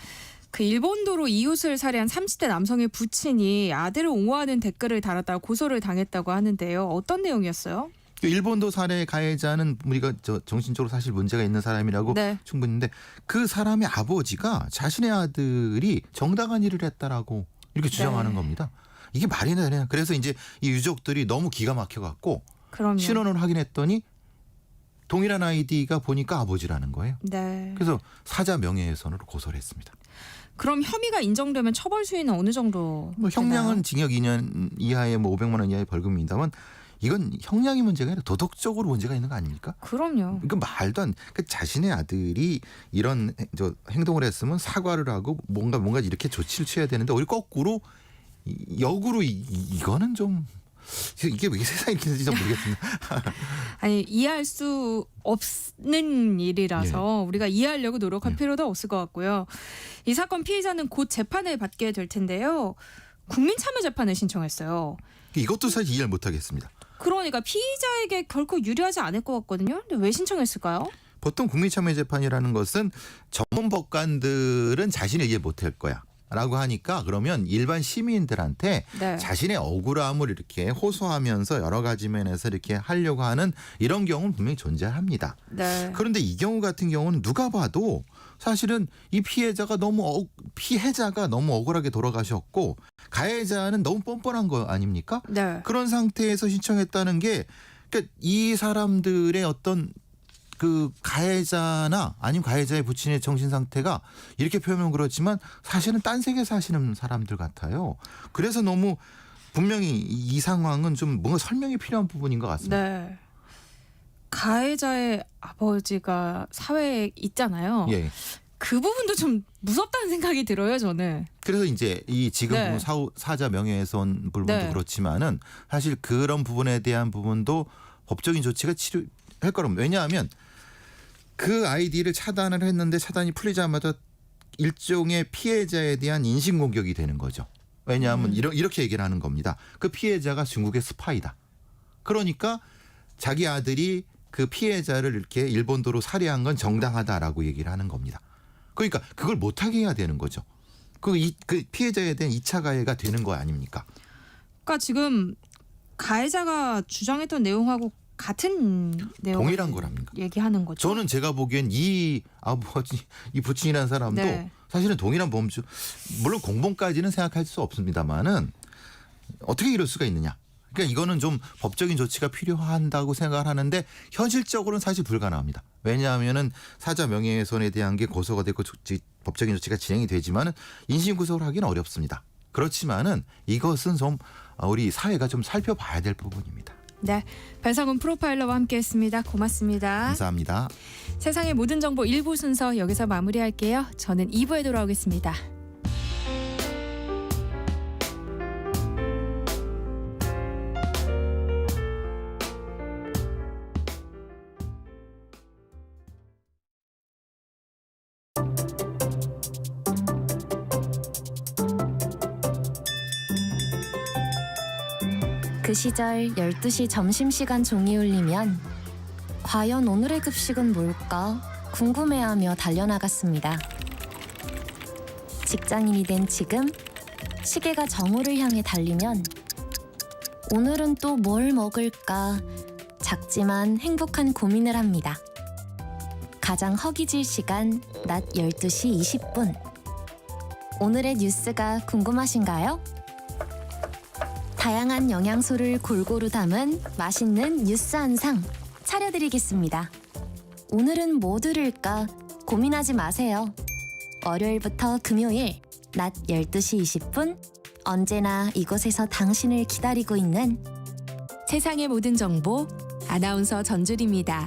A: 그 일본도로 이웃을 살해한 30대 남성의 부친이 아들을 옹호하는 댓글을 달았다가 고소를 당했다고 하는데요. 어떤 내용이었어요?
E: 일본도 살해 가해자는 우리가 정신적으로 사실 문제가 있는 사람이라고
A: 네.
E: 충분한데 그 사람의 아버지가 자신의 아들이 정당한 일을 했다라고 이렇게 주장하는
A: 네.
E: 겁니다. 이게 말이 되냐? 그래서 이제 이 유족들이 너무 기가 막혀갖고
A: 그럼요.
E: 신원을 확인했더니 동일한 아이디가 보니까 아버지라는 거예요.
A: 네.
E: 그래서 사자 명예훼손으로 고소를 했습니다.
A: 그럼 혐의가 인정되면 처벌 수위는 어느 정도?
E: 뭐 형량은 징역 2년 이하의 500만 원 이하의 벌금입니다만 이건 형량이 문제가 아니라 도덕적으로 문제가 있는 거 아닙니까?
A: 그럼요.
E: 이거 말도 안. 그 자신의 아들이 이런 행동을 했으면 사과를 하고 뭔가 이렇게 조치를 취해야 되는데 오히려 거꾸로 역으로 이거는 좀 이게 왜 세상에 이렇게 되는지 좀 모르겠습니다.
A: 아니 이해할 수 없는 일이라서 우리가 이해하려고 노력할 필요도 없을 것 같고요. 이 사건 피해자는 곧 재판을 받게 될 텐데요. 국민참여재판을 신청했어요.
E: 이것도 사실 이해를 못하겠습니다.
A: 그러니까 피의자에게 결코 유리하지 않을 것 같거든요. 근데 왜 신청했을까요?
E: 보통 국민참여재판이라는 것은 전문 법관들은 자신이 이해 못할 거야. 라고 하니까 그러면 일반 시민들한테
A: 네.
E: 자신의 억울함을 이렇게 호소하면서 여러 가지 면에서 이렇게 하려고 하는 이런 경우는 분명히 존재합니다.
A: 네.
E: 그런데 이 경우 같은 경우는 누가 봐도 사실은 이 피해자가 너무 억울하게 돌아가셨고 가해자는 너무 뻔뻔한 거 아닙니까?
A: 네.
E: 그런 상태에서 신청했다는 게 그러니까 이 사람들의 어떤 그 가해자나 아니면 가해자의 부친의 정신 상태가 이렇게 표현하면 그렇지만 사실은 딴 세계 사시는 사람들 같아요. 그래서 너무 분명히 이 상황은 좀 뭔가 설명이 필요한 부분인 것 같습니다.
A: 네. 가해자의 아버지가 사회에 있잖아요.
E: 예.
A: 그 부분도 좀 무섭다는 생각이 들어요, 저는.
E: 그래서 이제 이 지금
A: 네.
E: 부분 사자 명예훼손 부분도
A: 네.
E: 그렇지만은 사실 그런 부분에 대한 부분도 법적인 조치가 필요할 거랍니다. 왜냐하면 그 아이디를 차단을 했는데 차단이 풀리자마자 일종의 피해자에 대한 인신공격이 되는 거죠. 왜냐하면 이렇게 얘기를 하는 겁니다. 그 피해자가 중국의 스파이다. 그러니까 자기 아들이 그 피해자를 이렇게 일본도로 살해한 건 정당하다라고 얘기를 하는 겁니다. 그러니까 그걸 못하게 해야 되는 거죠. 그 피해자에 대한 2차 가해가 되는 거 아닙니까?
A: 그러니까 지금 가해자가 주장했던 내용하고 같은 내용
E: 동일한 거랍니까?
A: 얘기하는 거죠.
E: 저는 제가 보기엔 이 아버지, 이 부친이라는 사람도
A: 네.
E: 사실은 동일한 범죄, 물론 공범까지는 생각할 수 없습니다만은 어떻게 이럴 수가 있느냐. 그러니까 이거는 좀 법적인 조치가 필요한다고 생각을 하는데 현실적으로는 사실 불가능합니다. 왜냐하면은 사자 명예훼손에 대한 게 고소가 되고 법적인 조치가 진행이 되지만은 인신구속을 하기는 어렵습니다. 그렇지만은 이것은 좀 우리 사회가 좀 살펴봐야 될 부분입니다.
A: 네, 배상훈 프로파일러와 함께했습니다. 고맙습니다.
E: 감사합니다.
A: 세상의 모든 정보 1부 순서 여기서 마무리할게요. 저는 2부에 돌아오겠습니다.
F: 그 시절 12시 점심시간 종이 울리면 과연 오늘의 급식은 뭘까 궁금해하며 달려나갔습니다. 직장인이 된 지금 시계가 정오를 향해 달리면 오늘은 또 뭘 먹을까 작지만 행복한 고민을 합니다. 가장 허기질 시간 낮 12시 20분. 오늘의 뉴스가 궁금하신가요? 다양한 영양소를 골고루 담은 맛있는 뉴스 한 상 차려드리겠습니다. 오늘은 뭐 들을까 고민하지 마세요. 월요일부터 금요일 낮 12시 20분 언제나 이곳에서 당신을 기다리고 있는
A: 세상의 모든 정보 아나운서 전주리입니다.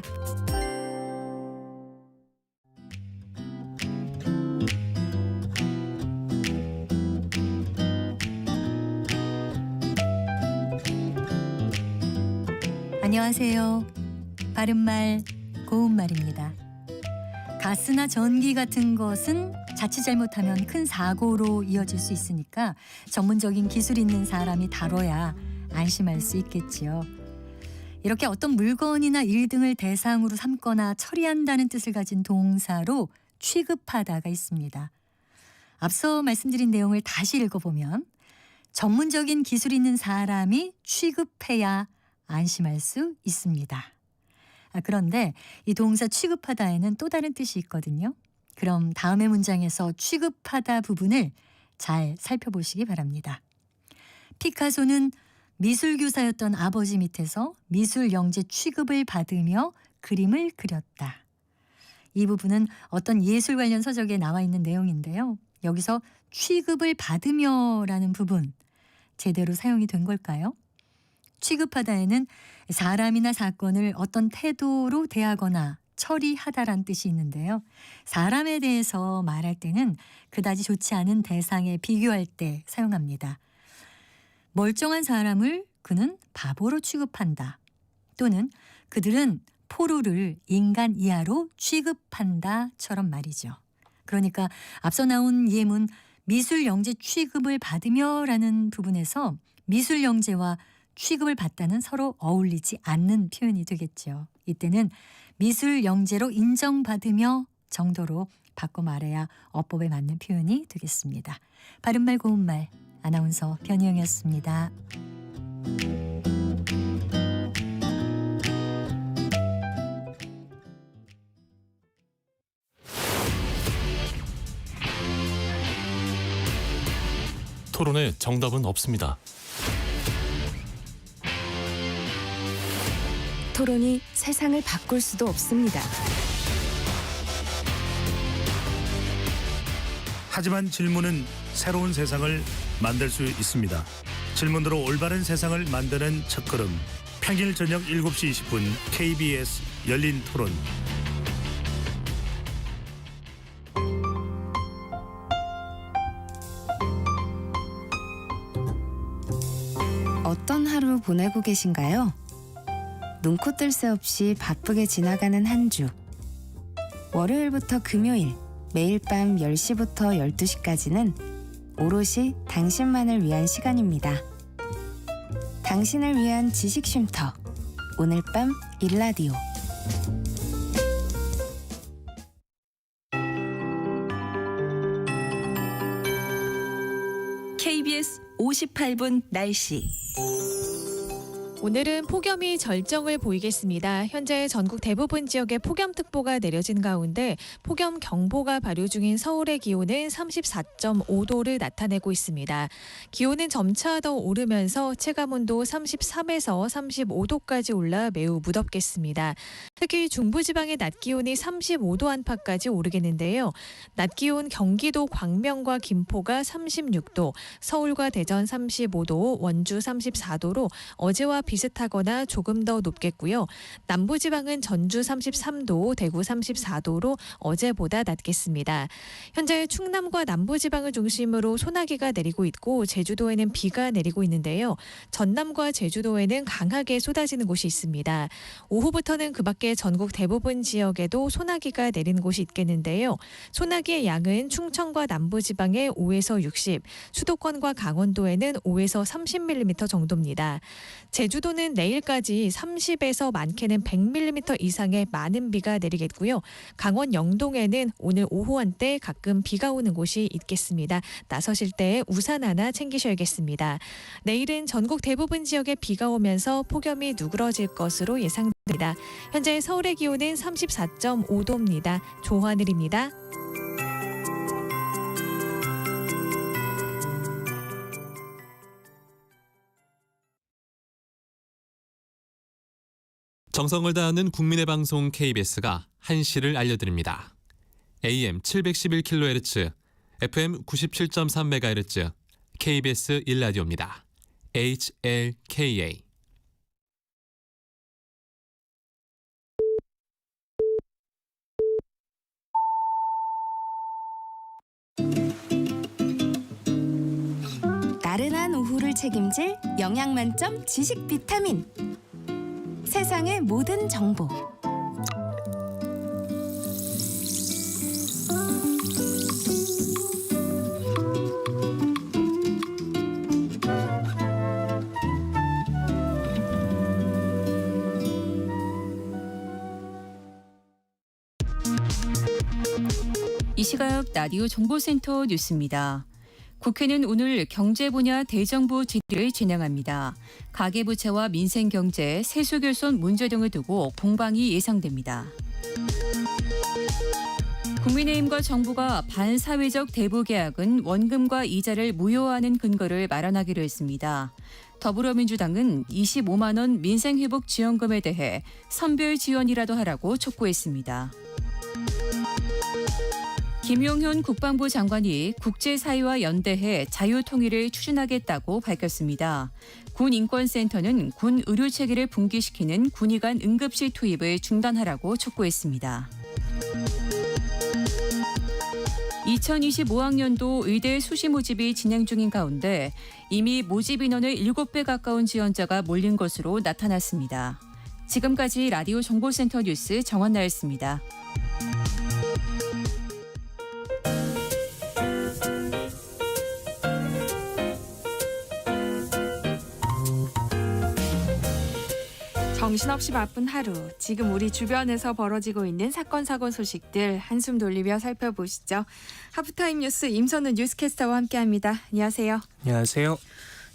G: 안녕하세요. 바른말 고운말입니다. 가스나 전기 같은 것은 자칫 잘못하면 큰 사고로 이어질 수 있으니까 전문적인 기술 있는 사람이 다뤄야 안심할 수 있겠지요. 이렇게 어떤 물건이나 일 등을 대상으로 삼거나 처리한다는 뜻을 가진 동사로 취급하다가 있습니다. 앞서 말씀드린 내용을 다시 읽어보면 전문적인 기술 있는 사람이 취급해야 안심할 수 있습니다. 그런데 이 동사 취급하다에는 또 다른 뜻이 있거든요. 그럼 다음의 문장에서 취급하다 부분을 잘 살펴보시기 바랍니다. 피카소는 미술교사였던 아버지 밑에서 미술영재 취급을 받으며 그림을 그렸다. 이 부분은 어떤 예술 관련 서적에 나와 있는 내용인데요. 여기서 취급을 받으며라는 부분 제대로 사용이 된 걸까요? 취급하다에는 사람이나 사건을 어떤 태도로 대하거나 처리하다란 뜻이 있는데요. 사람에 대해서 말할 때는 그다지 좋지 않은 대상에 비교할 때 사용합니다. 멀쩡한 사람을 그는 바보로 취급한다. 또는 그들은 포로를 인간 이하로 취급한다처럼 말이죠. 그러니까 앞서 나온 예문 미술 영재 취급을 받으며라는 부분에서 미술 영재와 취급을 받다는 서로 어울리지 않는 표현이 되겠죠. 이때는 미술 영재로 인정받으며 정도로 바꿔 말해야 어법에 맞는 표현이 되겠습니다. 바른말 고운말 아나운서 변희영이었습니다.
D: 토론에 정답은 없습니다.
A: 토론이 세상을 바꿀 수도 없습니다.
H: 하지만 질문은 새로운 세상을 만들 수 있습니다. 질문으로 올바른 세상을 만드는 첫걸음. 평일 저녁 7시 20분 KBS 열린 토론.
I: 어떤 하루 보내고 계신가요? 눈코 뜰 새 없이 바쁘게 지나가는 한 주. 월요일부터 금요일, 매일 밤 10시부터 12시까지는 오롯이 당신만을 위한 시간입니다. 당신을 위한 지식 쉼터. 오늘 밤 일라디오.
A: KBS 58분 날씨. 오늘은 폭염이 절정을 보이겠습니다. 현재 전국 대부분 지역에 폭염특보가 내려진 가운데 폭염경보가 발효 중인 서울의 기온은 34.5도를 나타내고 있습니다. 기온은 점차 더 오르면서 체감온도 33에서 35도까지 올라 매우 무덥겠습니다. 특히 중부지방의 낮 기온이 35도 안팎까지 오르겠는데요. 낮 기온 경기도 광명과 김포가 36도, 서울과 대전 35도, 원주 34도로 어제와
J: 비슷하거나 조금 더 높겠고요. 남부지방은 전주 33도, 대구 34도로 어제보다 낮겠습니다. 현재 충남과 남부지방을 중심으로 소나기가 내리고 있고 제주도에는 비가 내리고 있는데요. 전남과 제주도에는 강하게 쏟아지는 곳이 있습니다. 오후부터는 그 밖에 전국 대부분 지역에도 소나기가 내리는 곳이 있겠는데요. 소나기의 양은 충청과 남부지방에 5에서 60, 수도권과 강원도에는 5에서 30mm 정도입니다. 제주도는 내일까지 30에서 많게는 100mm 이상의 많은 비가 내리겠고요. 강원 영동에는 오늘 오후 한때 가끔 비가 오는 곳이 있겠습니다. 나서실 때 우산 하나 챙기셔야겠습니다. 내일은 전국 대부분 지역에 비가 오면서 폭염이 누그러질 것으로 예상됩니다. 현재 서울의 기온은 34.5도입니다. 조하늘입니다.
D: 정성을 다하는 국민의 방송 KBS가 한시를 알려드립니다. AM 711kHz, FM 97.3MHz, KBS 1라디오입니다. HLKA.
I: 나른한 오후를 책임질 영양 만점 지식 비타민. 세상의 모든 정보.
K: 이 시각 라디오 정보센터 뉴스입니다. 국회는 오늘 경제 분야 대정부 질의를 진행합니다. 가계부채와 민생경제, 세수결손 문제 등을 두고 공방이 예상됩니다. 국민의힘과 정부가 반사회적 대부계약은 원금과 이자를 무효화하는 근거를 마련하기로 했습니다. 더불어민주당은 25만 원 민생회복 지원금에 대해 선별 지원이라도 하라고 촉구했습니다. 김용현 국방부 장관이 국제사회와 연대해 자유통일을 추진하겠다고 밝혔습니다. 군인권센터는 군 의료체계를 붕괴시키는 군의 간 응급실 투입을 중단하라고 촉구했습니다. 2025학년도 의대 수시 모집이 진행 중인 가운데 이미 모집 인원의 7배 가까운 지원자가 몰린 것으로 나타났습니다. 지금까지 라디오 정보센터 뉴스 정원나였습니다.
A: 정신없이 바쁜 하루, 지금 우리 주변에서 벌어지고 있는 사건 사고 소식들 한숨 돌리며 살펴보시죠. 하프타임 뉴스 임선우 뉴스캐스터와 함께합니다. 안녕하세요.
L: 안녕하세요.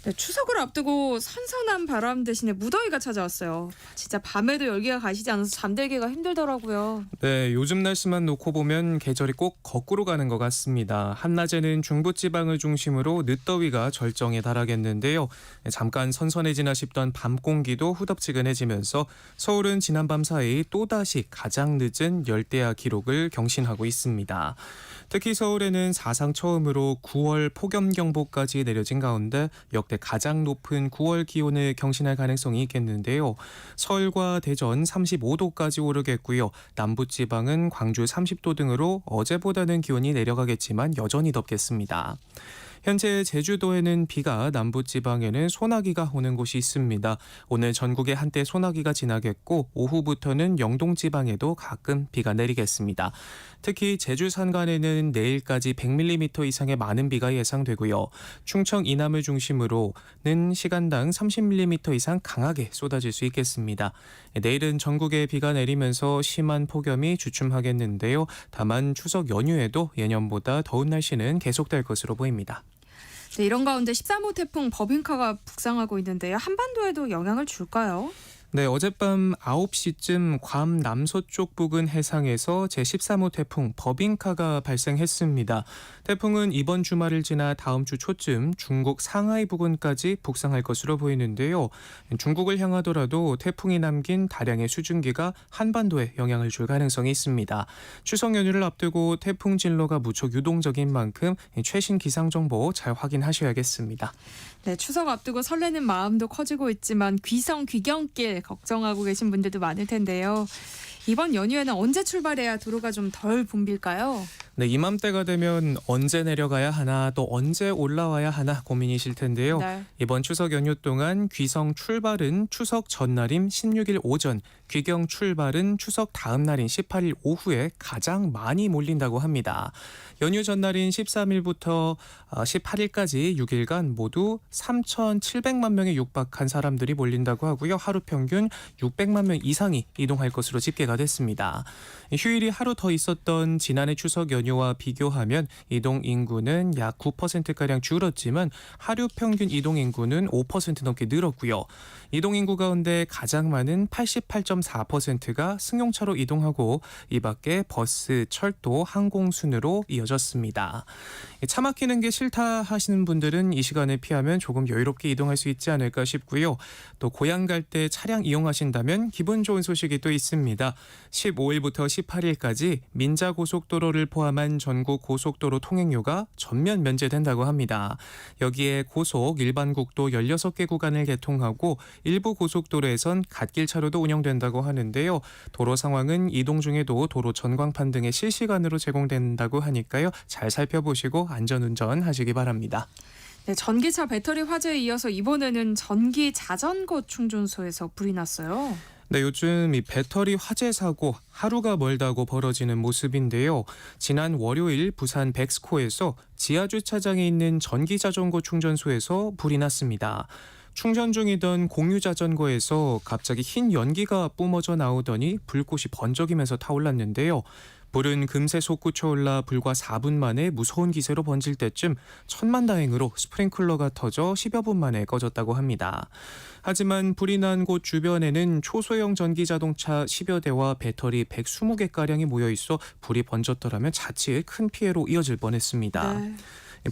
A: 네, 추석을 앞두고 선선한 바람 대신에 무더위가 찾아왔어요. 진짜 밤에도 열기가 가시지 않아서 잠들기가 힘들더라고요.
L: 네, 요즘 날씨만 놓고 보면 계절이 꼭 거꾸로 가는 것 같습니다. 한낮에는 중부지방을 중심으로 늦더위가 절정에 달하겠는데요. 잠깐 선선해지나 싶던 밤 공기도 후덥지근해지면서 서울은 지난밤 사이 또다시 가장 늦은 열대야 기록을 경신하고 있습니다. 특히 서울에는 사상 처음으로 9월 폭염경보까지 내려진 가운데 역대 가장 높은 9월 기온을 경신할 가능성이 있겠는데요. 서울과 대전 35도까지 오르겠고요. 남부지방은 광주 30도 등으로 어제보다는 기온이 내려가겠지만 여전히 덥겠습니다. 현재 제주도에는 비가, 남부지방에는 소나기가 오는 곳이 있습니다. 오늘 전국에 한때 소나기가 지나겠고 오후부터는 영동지방에도 가끔 비가 내리겠습니다. 특히 제주 산간에는 내일까지 100mm 이상의 많은 비가 예상되고요. 충청 이남을 중심으로는 시간당 30mm 이상 강하게 쏟아질 수 있겠습니다. 내일은 전국에 비가 내리면서 심한 폭염이 주춤하겠는데요. 다만 추석 연휴에도 예년보다 더운 날씨는 계속될 것으로 보입니다.
A: 네, 이런 가운데 13호 태풍 버빙카가 북상하고 있는데요. 한반도에도 영향을 줄까요?
L: 네, 어젯밤 9시쯤 괌 남서쪽 부근 해상에서 제13호 태풍 버빙카가 발생했습니다. 태풍은 이번 주말을 지나 다음 주 초쯤 중국 상하이 부근까지 북상할 것으로 보이는데요. 중국을 향하더라도 태풍이 남긴 다량의 수증기가 한반도에 영향을 줄 가능성이 있습니다. 추석 연휴를 앞두고 태풍 진로가 무척 유동적인 만큼 최신 기상 정보 잘 확인하셔야겠습니다.
A: 네, 추석 앞두고 설레는 마음도 커지고 있지만 귀경길 걱정하고 계신 분들도 많을 텐데요. 이번 연휴에는 언제 출발해야 도로가 좀 덜 붐빌까요?
L: 네, 이맘때가 되면 언제 내려가야 하나 또 언제 올라와야 하나 고민이실 텐데요.
A: 네.
L: 이번 추석 연휴 동안 귀성 출발은 추석 전날인 16일 오전, 귀경 출발은 추석 다음 날인 18일 오후에 가장 많이 몰린다고 합니다. 연휴 전날인 13일부터 18일까지 6일간 모두 3,700만 명에 육박한 사람들이 몰린다고 하고요. 하루 평균 600만 명 이상이 이동할 것으로 집계가 됐습니다. 휴일이 하루 더 있었던 지난해 추석 연휴와 비교하면 이동 인구는 약 9%가량 줄었지만 하루 평균 이동 인구는 5% 넘게 늘었고요. 이동 인구 가운데 가장 많은 88.4%가 승용차로 이동하고 이 밖에 버스, 철도, 항공 순으로 이어졌습니다. 차 막히는 게 싫다 하시는 분들은 이 시간에 피하면 조금 여유롭게 이동할 수 있지 않을까 싶고요. 또 고향 갈 때 차량 이용하신다면 기분 좋은 소식이 또 있습니다. 15일부터 18일까지 민자고속도로를 포함한 전국 고속도로 통행료가 전면 면제된다고 합니다. 여기에 고속, 일반국도 16개 구간을 개통하고 일부 고속도로에선 갓길 차로도 운영된다고 하는데요. 도로 상황은 이동 중에도 도로 전광판 등의 실시간으로 제공된다고 하니까요. 잘 살펴보시고 안전운전 하시기 바랍니다.
A: 네, 전기차 배터리 화재에 이어서 이번에는 전기 자전거 충전소에서 불이 났어요.
L: 네, 요즘 이 배터리 화재 사고 하루가 멀다고 벌어지는 모습인데요. 지난 월요일 부산 백스코에서 지하주차장에 있는 전기자전거 충전소에서 불이 났습니다. 충전 중이던 공유자전거에서 갑자기 흰 연기가 뿜어져 나오더니 불꽃이 번쩍이면서 타올랐는데요. 불은 금세 솟구쳐 올라 불과 4분 만에 무서운 기세로 번질 때쯤 천만다행으로 스프링클러가 터져 10여 분 만에 꺼졌다고 합니다. 하지만 불이 난 곳 주변에는 초소형 전기자동차 10여 대와 배터리 120개가량이 모여있어 불이 번졌더라면 자칫 큰 피해로 이어질 뻔했습니다.
A: 네.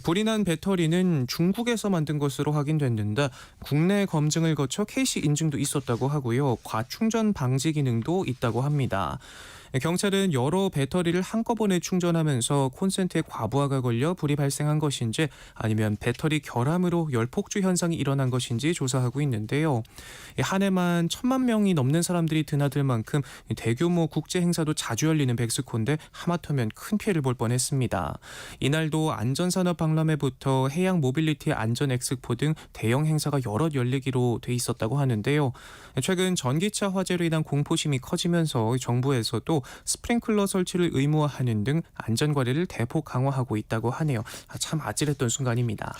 L: 불이 난 배터리는 중국에서 만든 것으로 확인됐는데 국내 검증을 거쳐 KC 인증도 있었다고 하고요. 과충전 방지 기능도 있다고 합니다. 경찰은 여러 배터리를 한꺼번에 충전하면서 콘센트에 과부하가 걸려 불이 발생한 것인지 아니면 배터리 결함으로 열폭주 현상이 일어난 것인지 조사하고 있는데요. 한 해만 1,000만 명이 넘는 사람들이 드나들 만큼 대규모 국제 행사도 자주 열리는 백스코인데 하마터면 큰 피해를 볼 뻔했습니다. 이날도 안전산업 박람회부터 해양 모빌리티 안전 엑스포 등 대형 행사가 여럿 열리기로 돼 있었다고 하는데요. 최근 전기차 화재로 인한 공포심이 커지면서 정부에서도 스프링클러 설치를 의무화하는 등 안전관리를 대폭 강화하고 있다고 하네요. 참 아찔했던 순간입니다.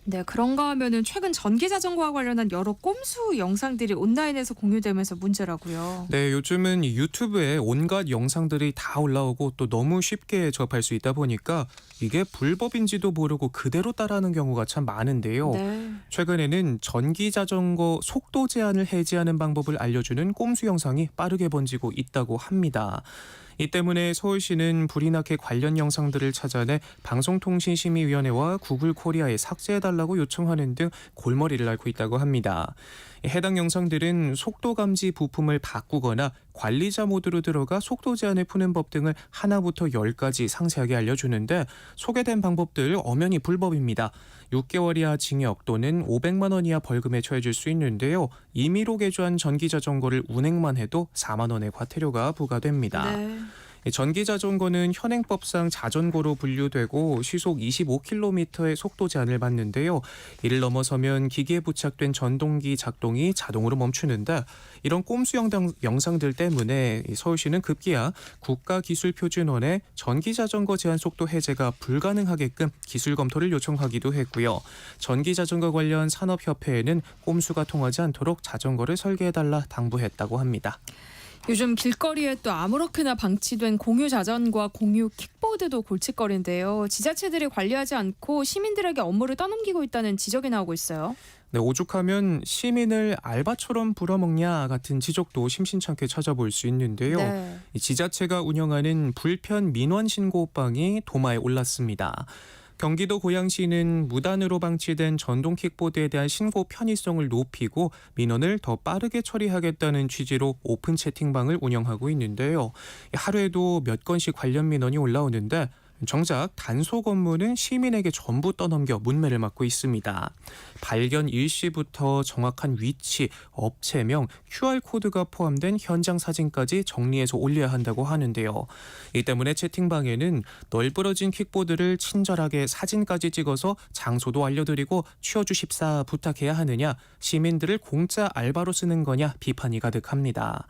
A: 네, 그런가 하면은 최근 전기자전거와 관련한 여러 꼼수 영상들이 온라인에서 공유되면서 문제라고요.
L: 네, 요즘은 유튜브에 온갖 영상들이 다 올라오고 또 너무 쉽게 접할 수 있다 보니까 이게 불법인지도 모르고 그대로 따라하는 경우가 참 많은데요.
A: 네.
L: 최근에는 전기자전거 속도 제한을 해제하는 방법을 알려주는 꼼수 영상이 빠르게 번지고 있다고 합니다. 이 때문에 서울시는 불이 나게 관련 영상들을 찾아내 방송통신심의위원회와 구글 코리아에 삭제해달라고 요청하는 등 골머리를 앓고 있다고 합니다. 해당 영상들은 속도 감지 부품을 바꾸거나 관리자 모드로 들어가 속도 제한을 푸는 법 등을 하나부터 10까지 상세하게 알려주는데 소개된 방법들 엄연히 불법입니다. 6개월 이하 징역 또는 500만 원 이하 벌금에 처해질 수 있는데요. 임의로 개조한 전기자전거를 운행만 해도 4만 원의 과태료가 부과됩니다.
A: 네.
L: 전기자전거는 현행법상 자전거로 분류되고 시속 25km의 속도 제한을 받는데요. 이를 넘어서면 기기에 부착된 전동기 작동이 자동으로 멈추는데 이런 꼼수 영상들 때문에 서울시는 급기야 국가기술표준원에 전기자전거 제한 속도 해제가 불가능하게끔 기술 검토를 요청하기도 했고요. 전기자전거 관련 산업협회에는 꼼수가 통하지 않도록 자전거를 설계해달라 당부했다고 합니다.
A: 요즘 길거리에 또 아무렇게나 방치된 공유 자전거와 공유 킥보드도 골칫거리인데요. 지자체들이 관리하지 않고 시민들에게 업무를 떠넘기고 있다는 지적이 나오고 있어요.
L: 네, 오죽하면 시민을 알바처럼 불어먹냐 같은 지적도 심심찮게 찾아볼 수 있는데요.
A: 네.
L: 이 지자체가 운영하는 불편 민원 신고방이 도마에 올랐습니다. 경기도 고양시는 무단으로 방치된 전동 킥보드에 대한 신고 편의성을 높이고 민원을 더 빠르게 처리하겠다는 취지로 오픈 채팅방을 운영하고 있는데요. 하루에도 몇 건씩 관련 민원이 올라오는데 정작 단속 업무는 시민에게 전부 떠넘겨 문매를 맞고 있습니다. 발견 일시부터 정확한 위치, 업체명, QR코드가 포함된 현장 사진까지 정리해서 올려야 한다고 하는데요. 이 때문에 채팅방에는 널브러진 킥보드를 친절하게 사진까지 찍어서 장소도 알려드리고 치워주십사 부탁해야 하느냐, 시민들을 공짜 알바로 쓰는 거냐 비판이 가득합니다.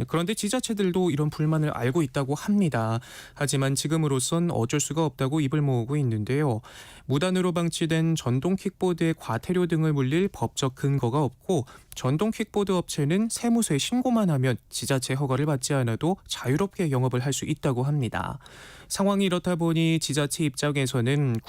L: 그런데 지자체들도 이런 불만을 알고 있다고 합니다. 하지만 지금으로선 어쩔 수가 없다고 입을 모으고 있는데요. 무단으로 방치된 전동 킥보드의 과태료 등을 물릴 법적 근거가 없고 전동 킥보드 업체는 세무서에 신고만 하면 지자체 허가를 받지 않아도 자유롭게 영업을 할 수 있다고 합니다. 상황이 이렇다 보니 지자체 입장에서는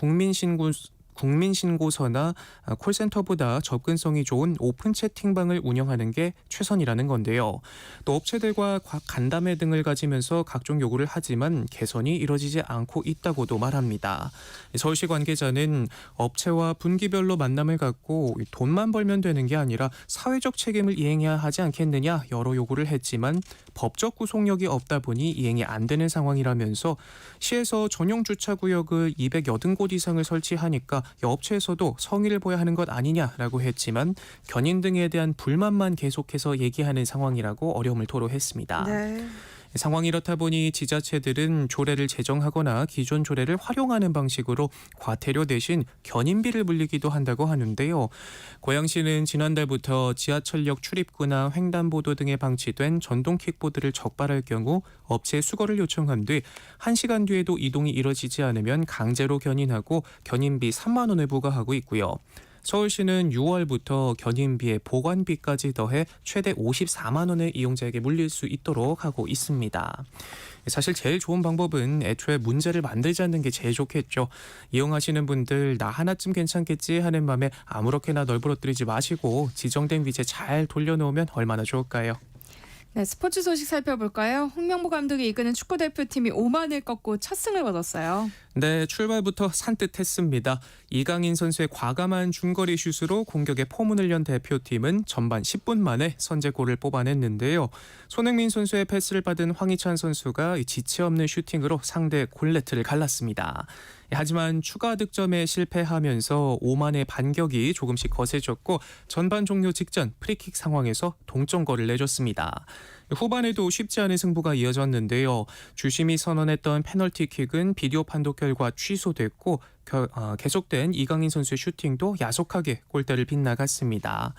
L: 국민신고서나 콜센터보다 접근성이 좋은 오픈 채팅방을 운영하는 게 최선이라는 건데요. 또 업체들과 간담회 등을 가지면서 각종 요구를 하지만 개선이 이뤄지지 않고 있다고도 말합니다. 서울시 관계자는 업체와 분기별로 만남을 갖고 돈만 벌면 되는 게 아니라 사회적 책임을 이행해야 하지 않겠느냐 여러 요구를 했지만 법적 구속력이 없다 보니 이행이 안 되는 상황이라면서 시에서 전용 주차구역을 280곳 이상을 설치하니까 업체에서도 성의를 보여야 하는 것 아니냐라고 했지만 견인 등에 대한 불만만 계속해서 얘기하는 상황이라고 어려움을 토로했습니다.
A: 네.
L: 상황이 이렇다 보니 지자체들은 조례를 제정하거나 기존 조례를 활용하는 방식으로 과태료 대신 견인비를 물리기도 한다고 하는데요. 고양시는 지난달부터 지하철역 출입구나 횡단보도 등에 방치된 전동 킥보드를 적발할 경우 업체에 수거를 요청한 뒤 1시간 뒤에도 이동이 이뤄지지 않으면 강제로 견인하고 견인비 3만 원을 부과하고 있고요. 서울시는 6월부터 견인비에 보관비까지 더해 최대 54만 원의 이용자에게 물릴 수 있도록 하고 있습니다. 사실 제일 좋은 방법은 애초에 문제를 만들지 않는 게 제일 좋겠죠. 이용하시는 분들 나 하나쯤 괜찮겠지 하는 마음에 아무렇게나 널브러뜨리지 마시고 지정된 위치에 잘 돌려놓으면 얼마나 좋을까요?
A: 네, 스포츠 소식 살펴볼까요? 홍명보 감독이 이끄는 축구대표팀이 오만을 꺾고 첫 승을 거뒀어요.
L: 네, 출발부터 산뜻했습니다. 이강인 선수의 과감한 중거리 슛으로 공격에 포문을 연 대표팀은 전반 10분 만에 선제골을 뽑아냈는데요. 손흥민 선수의 패스를 받은 황희찬 선수가 지체 없는 슈팅으로 상대 골네트를 갈랐습니다. 하지만 추가 득점에 실패하면서 오만의 반격이 조금씩 거세졌고 전반 종료 직전 프리킥 상황에서 동점골을 내줬습니다. 후반에도 쉽지 않은 승부가 이어졌는데요. 주심이 선언했던 페널티킥은 비디오 판독 결과 취소됐고 계속된 이강인 선수의 슈팅도 야속하게 골대를 빗나갔습니다.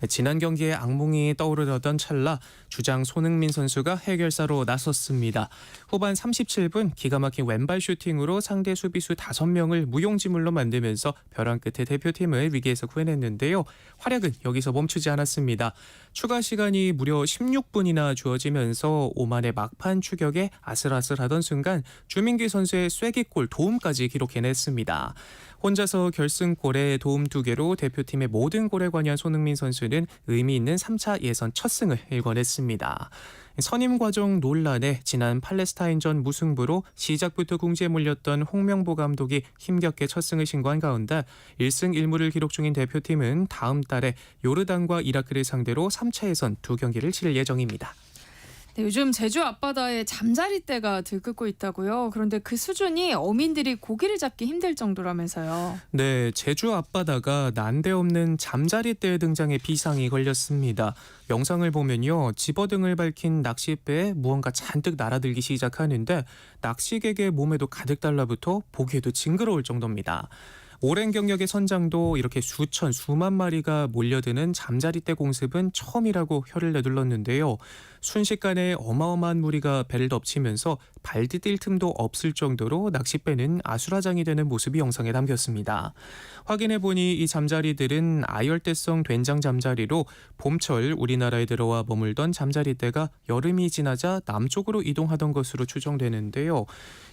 L: 지난 경기에 악몽이 떠오르던 찰나 주장 손흥민 선수가 해결사로 나섰습니다. 후반 37분 기가 막힌 왼발 슈팅으로 상대 수비수 5명을 무용지물로 만들면서 벼랑 끝에 대표팀을 위기에서 구해냈는데요. 활약은 여기서 멈추지 않았습니다. 추가 시간이 무려 16분이나 주어지면서 오만의 막판 추격에 아슬아슬하던 순간 주민기 선수의 쐐기골 도움까지 기록해냈습니다. 혼자서 결승골에 도움 2개로 대표팀의 모든 골에 관여한 손흥민 선수는 의미 있는 3차 예선 첫 승을 일궈냈습니다. 선임 과정 논란에 지난 팔레스타인전 무승부로 시작부터 궁지에 몰렸던 홍명보 감독이 힘겹게 첫 승을 신고한 가운데 1승 1무를 기록 중인 대표팀은 다음 달에 요르단과 이라크를 상대로 3차 예선 2경기를 치를 예정입니다.
A: 네, 요즘 제주 앞바다에 잠자리떼가 들끓고 있다고요. 그런데 그 수준이 어민들이 고기를 잡기 힘들 정도라면서요.
L: 네, 제주 앞바다가 난데없는 잠자리떼 등장에 비상이 걸렸습니다. 영상을 보면요, 집어등을 밝힌 낚싯배에 무언가 잔뜩 날아들기 시작하는데 낚시객의 몸에도 가득 달라붙어 보기에도 징그러울 정도입니다. 오랜 경력의 선장도 이렇게 수만 마리가 몰려드는 잠자리떼 공습은 처음이라고 혀를 내둘렀는데요. 순식간에 어마어마한 무리가 배를 덮치면서 발 디딜 틈도 없을 정도로 낚싯배는 아수라장이 되는 모습이 영상에 담겼습니다. 확인해보니 이 잠자리들은 아열대성 된장 잠자리로 봄철 우리나라에 들어와 머물던 잠자리떼가 여름이 지나자 남쪽으로 이동하던 것으로 추정되는데요.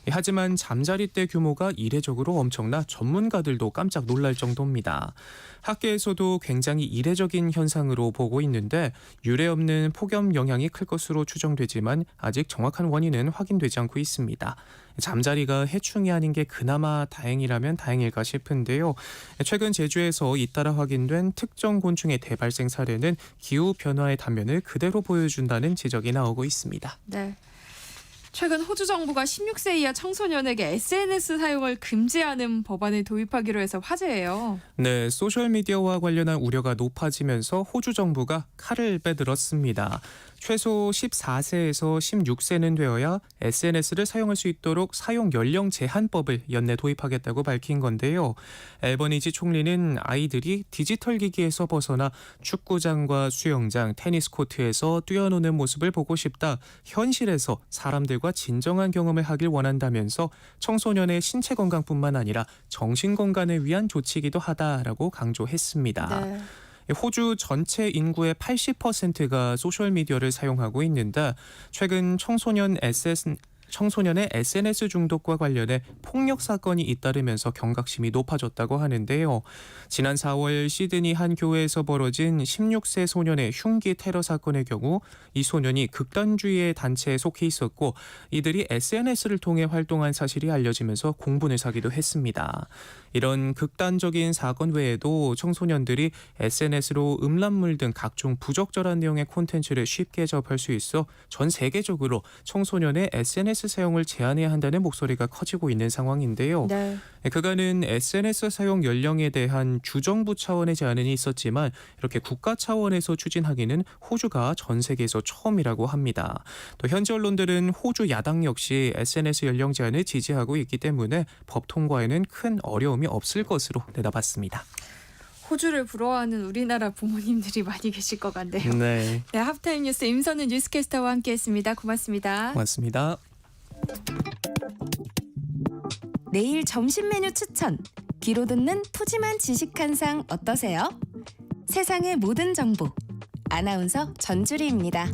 L: 하지만 잠자리떼 규모가 이례적으로 엄청나 전문가들도 부모들도 깜짝 놀랄 정도입니다. 학계에서도 굉장히 이례적인 현상으로 보고 있는데 유례 없는 폭염 영향이 클 것으로 추정되지만 아직 정확한 원인은 확인되지 않고 있습니다. 잠자리가 해충이 아닌 게 그나마 다행이라면 다행일까 싶은데요. 최근 제주에서 잇따라 확인된 특정 곤충의 대발생 사례는 기후 변화의 단면을 그대로 보여준다는 지적이 나오고 있습니다.
A: 네. 최근 호주 정부가 16세 이하 청소년에게 SNS 사용을 금지하는 법안을 도입하기로 해서 화제예요.
L: 네, 소셜미디어와 관련한 우려가 높아지면서 호주 정부가 칼을 빼들었습니다. 최소 14세에서 16세는 되어야 SNS를 사용할 수 있도록 사용 연령 제한법을 연내 도입하겠다고 밝힌 건데요. 앨버니지 총리는 아이들이 디지털 기기에서 벗어나 축구장과 수영장, 테니스 코트에서 뛰어노는 모습을 보고 싶다. 현실에서 사람들과 진정한 경험을 하길 원한다면서 청소년의 신체 건강뿐만 아니라 정신 건강을 위한 조치이기도 하다라고 강조했습니다.
A: 네.
L: 호주 전체 인구의 80%가 소셜미디어를 사용하고 있는데 최근 청소년의 SNS 중독과 관련해 폭력 사건이 잇따르면서 경각심이 높아졌다고 하는데요. 지난 4월 시드니 한 교회에서 벌어진 16세 소년의 흉기 테러 사건의 경우 이 소년이 극단주의의 단체에 속해 있었고 이들이 SNS를 통해 활동한 사실이 알려지면서 공분을 사기도 했습니다. 이런 극단적인 사건 외에도 청소년들이 SNS로 음란물 등 각종 부적절한 내용의 콘텐츠를 쉽게 접할 수 있어 전 세계적으로 청소년의 SNS 사용을 제한해야 한다는 목소리가 커지고 있는 상황인데요.
A: 네.
L: 그간은 SNS 사용 연령에 대한 주정부 차원의 제한은 있었지만 이렇게 국가 차원에서 추진하기는 호주가 전 세계에서 처음이라고 합니다. 또 현지 언론들은 호주 야당 역시 SNS 연령 제한을 지지하고 있기 때문에 법 통과에는 큰 어려움이 없을 것으로 내다봤습니다.
A: 호주를 부러워하는 우리나라 부모님들이 많이 계실 것 같네요.
L: 네,
A: 네, 하프타임 뉴스 임선은 뉴스캐스터와 함께했습니다. 고맙습니다.
L: 고맙습니다.
I: 내일 점심 메뉴 추천. 귀로 듣는 푸짐한 지식 한 상 어떠세요? 세상의 모든 정보. 아나운서 전주리입니다.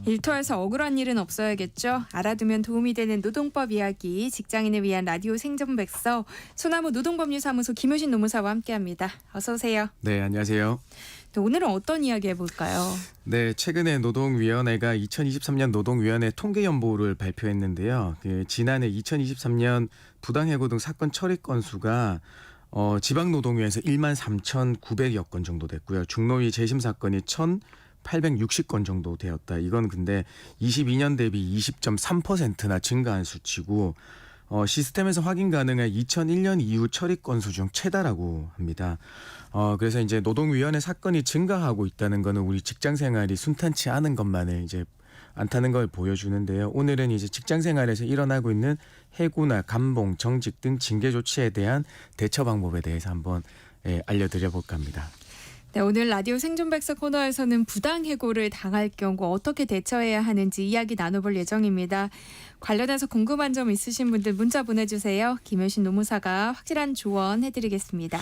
A: 일터에서 억울한 일은 없어야겠죠. 알아두면 도움이 되는 노동법 이야기, 직장인을 위한 라디오 생존백서, 소나무 노동법률사무소 김효신 노무사와 함께합니다. 어서 오세요.
M: 네, 안녕하세요.
A: 네, 오늘은 어떤 이야기 해볼까요?
M: 네, 최근에 노동위원회가 2023년 노동위원회 통계연보를 발표했는데요. 지난해 2023년 부당해고 등 사건 처리 건수가 지방노동위에서 1만 3,900여 건 정도 됐고요. 중노위 재심 사건이 1,860건 정도 되었다. 이건 근데 22년 대비 20.3%나 증가한 수치고 시스템에서 확인 가능한 2001년 이후 처리 건수 중 최다라고 합니다. 그래서 이제 노동위원회 사건이 증가하고 있다는 거는 우리 직장 생활이 순탄치 않은 것만을 이제 않다는 걸 보여주는데요. 오늘은 이제 직장 생활에서 일어나고 있는 해고나 감봉, 정직 등 징계 조치에 대한 대처 방법에 대해서 한번 알려드려 볼까 합니다.
A: 네, 오늘 라디오 생존백서 코너에서는 부당해고를 당할 경우 어떻게 대처해야 하는지 이야기 나눠볼 예정입니다. 관련해서 궁금한 점 있으신 분들 문자 보내주세요. 김효신 노무사가 확실한 조언 해드리겠습니다.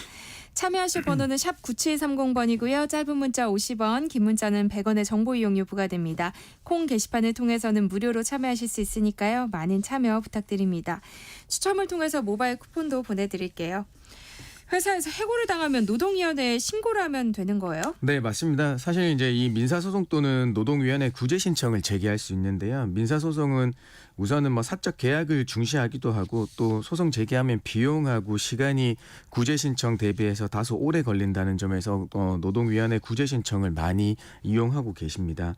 A: 참여하실 번호는 샵 9730번이고요. 짧은 문자 50원, 긴 문자는 100원의 정보 이용료 부과됩니다. 콩 게시판을 통해서는 무료로 참여하실 수 있으니까요. 많은 참여 부탁드립니다. 추첨을 통해서 모바일 쿠폰도 보내드릴게요. 회사에서 해고를 당하면 노동위원회에 신고를 하면 되는 거예요?
M: 네, 맞습니다. 사실 이제 이 민사소송 또는 노동위원회 구제 신청을 제기할 수 있는데요. 민사소송은 우선은 사적 계약을 중시하기도 하고 또 소송 제기하면 비용하고 시간이 구제 신청 대비해서 다소 오래 걸린다는 점에서 노동위원회 구제 신청을 많이 이용하고 계십니다.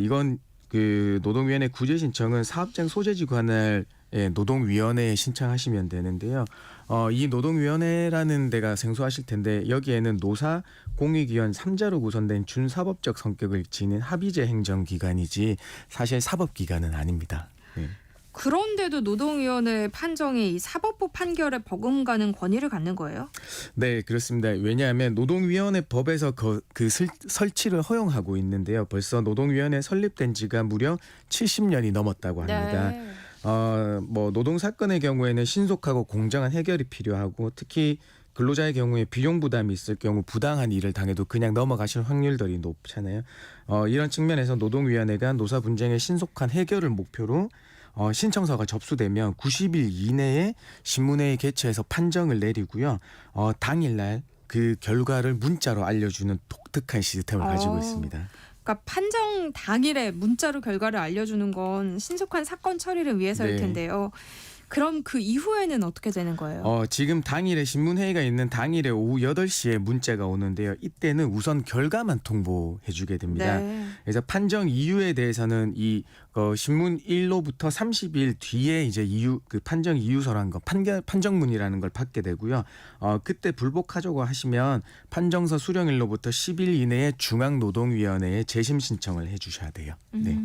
M: 이건 그 노동위원회 구제 신청은 사업장 소재지 관할 노동위원회에 신청하시면 되는데요. 이 노동위원회라는 데가 생소하실 텐데 여기에는 노사, 공익위원 3자로 구성된 준사법적 성격을 지닌 합의제 행정기관이지 사실 사법기관은 아닙니다. 네.
A: 그런데도 노동위원회 판정이 이 사법부 판결에 버금가는 권위를 갖는 거예요?
M: 네, 그렇습니다. 왜냐하면 노동위원회 법에서 그 설치를 허용하고 있는데요. 벌써 노동위원회 설립된 지가 무려 70년이 넘었다고 합니다.
A: 네.
M: 노동 사건의 경우에는 신속하고 공정한 해결이 필요하고 특히 근로자의 경우에 비용 부담이 있을 경우 부당한 일을 당해도 그냥 넘어가실 확률들이 높잖아요. 이런 측면에서 노동위원회가 노사 분쟁의 신속한 해결을 목표로 신청서가 접수되면 90일 이내에 신문회에 개최해서 판정을 내리고요. 당일날 그 결과를 문자로 알려주는 독특한 시스템을 가지고 있습니다.
A: 그러니까 판정 당일에 문자로 결과를 알려주는 건 신속한 사건 처리를 위해서일
M: 네.
A: 텐데요. 그럼 그 이후에는 어떻게 되는 거예요?
M: 지금 당일에 신문회의가 있는 당일에 오후 8시에 문자가 오는데요. 이때는 우선 결과만 통보해 주게 됩니다.
A: 네.
M: 그래서 판정 이유에 대해서는 이 신문 1로부터 30일 뒤에 이제 그 판정 이유서라는 거 판정문이라는 걸 받게 되고요. 그때 불복하자고 하시면 판정서 수령일로부터 10일 이내에 중앙노동위원회에 재심 신청을 해 주셔야 돼요. 네.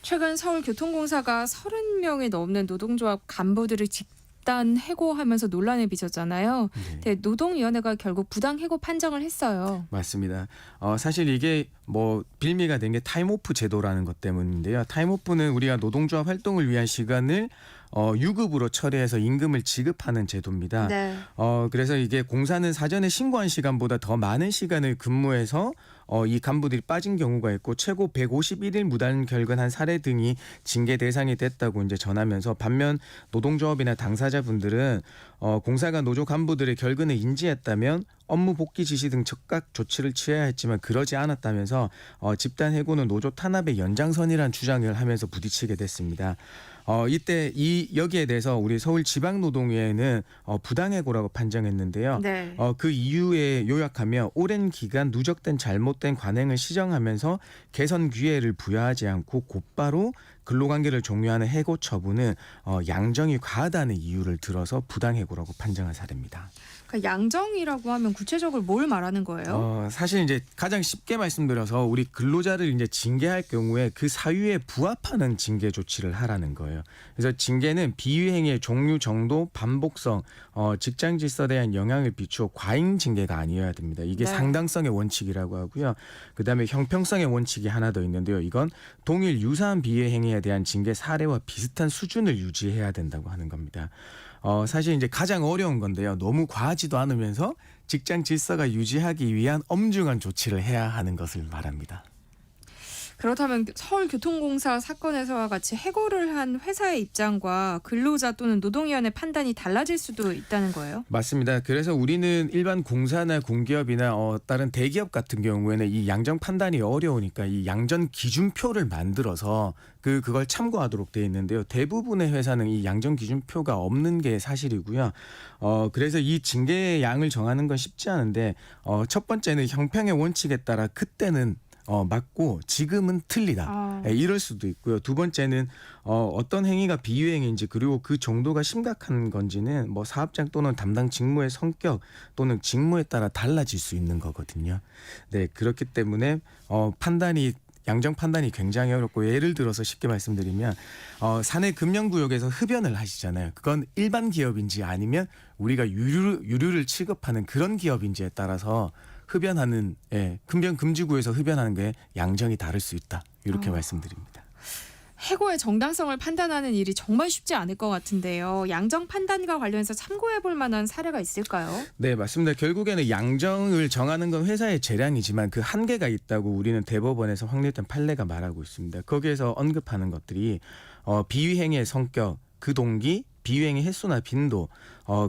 A: 최근 서울교통공사가 30명이 넘는 노동조합 간부들을 집단 해고하면서 논란을 빚었잖아요.
M: 네.
A: 근데 노동위원회가 결국 부당 해고 판정을 했어요.
M: 맞습니다. 사실 이게 뭐 빌미가 된 게 타임오프 제도라는 것 때문인데요. 타임오프는 우리가 노동조합 활동을 위한 시간을 유급으로 처리해서 임금을 지급하는 제도입니다.
A: 네.
M: 그래서 이게 공사는 사전에 신고한 시간보다 더 많은 시간을 근무해서 이 간부들이 빠진 경우가 있고 최고 151일 무단 결근한 사례 등이 징계 대상이 됐다고 이제 전하면서 반면 노동조합이나 당사자분들은 공사가 노조 간부들의 결근을 인지했다면 업무 복귀 지시 등 즉각 조치를 취해야 했지만 그러지 않았다면서 집단 해고는 노조 탄압의 연장선이라는 주장을 하면서 부딪히게 됐습니다. 이때 여기에 대해서 우리 서울지방노동위회는 부당해고라고 판정했는데요.
A: 네.
M: 그 이유에 요약하면 오랜 기간 누적된 잘못된 관행을 시정하면서 개선 기회를 부여하지 않고 곧바로 근로관계를 종료하는 해고 처분은 양정이 과하다는 이유를 들어서 부당해고라고 판정한 사례입니다.
A: 그러니까 양정이라고 하면 구체적으로 뭘 말하는 거예요?
M: 사실 이제 가장 쉽게 말씀드려서 우리 근로자를 이제 징계할 경우에 그 사유에 부합하는 징계 조치를 하라는 거예요. 그래서 징계는 비위행위의 종류, 정도, 반복성, 직장 질서에 대한 영향을 비추어 과잉 징계가 아니어야 됩니다. 이게
A: 네.
M: 상당성의 원칙이라고 하고요. 그다음에 형평성의 원칙이 하나 더 있는데요. 이건 동일 유사한 비위행위에 대한 징계 사례와 비슷한 수준을 유지해야 된다고 하는 겁니다. 사실 이제 가장 어려운 건데요. 너무 과하지도 않으면서 직장 질서가 유지하기 위한 엄중한 조치를 해야 하는 것을 말합니다.
A: 그렇다면 서울교통공사 사건에서와 같이 해고를 한 회사의 입장과 근로자 또는 노동위원회 판단이 달라질 수도 있다는 거예요?
M: 맞습니다. 그래서 우리는 일반 공사나 공기업이나 다른 대기업 같은 경우에는 이 양정 판단이 어려우니까 이 양전 기준표를 만들어서 그걸 참고하도록 되어 있는데요. 대부분의 회사는 이 양정 기준표가 없는 게 사실이고요. 그래서 이 징계의 양을 정하는 건 쉽지 않은데 첫 번째는 형평의 원칙에 따라 그때는 맞고 지금은 틀리다. 이럴 수도 있고요. 두 번째는 어떤 행위가 비유행위인지 그리고 그 정도가 심각한 건지는 뭐 사업장 또는 담당 직무의 성격 또는 직무에 따라 달라질 수 있는 거거든요. 네, 그렇기 때문에 양정 판단이 굉장히 어렵고 예를 들어서 쉽게 말씀드리면 사내 금연구역에서 흡연을 하시잖아요. 그건 일반 기업인지 아니면 우리가 유류를 취급하는 그런 기업인지에 따라서 흡연하는 흡연 금지구에서 흡연하는 게 양정이 다를 수 있다. 이렇게 말씀드립니다.
A: 해고의 정당성을 판단하는 일이 정말 쉽지 않을 것 같은데요. 양정 판단과 관련해서 참고해 볼 만한 사례가 있을까요?
M: 네, 맞습니다. 결국에는 양정을 정하는 건 회사의 재량이지만 그 한계가 있다고 우리는 대법원에서 확립된 판례가 말하고 있습니다. 거기에서 언급하는 것들이 비위행위의 성격, 그 동기, 비위행위 횟수나 빈도,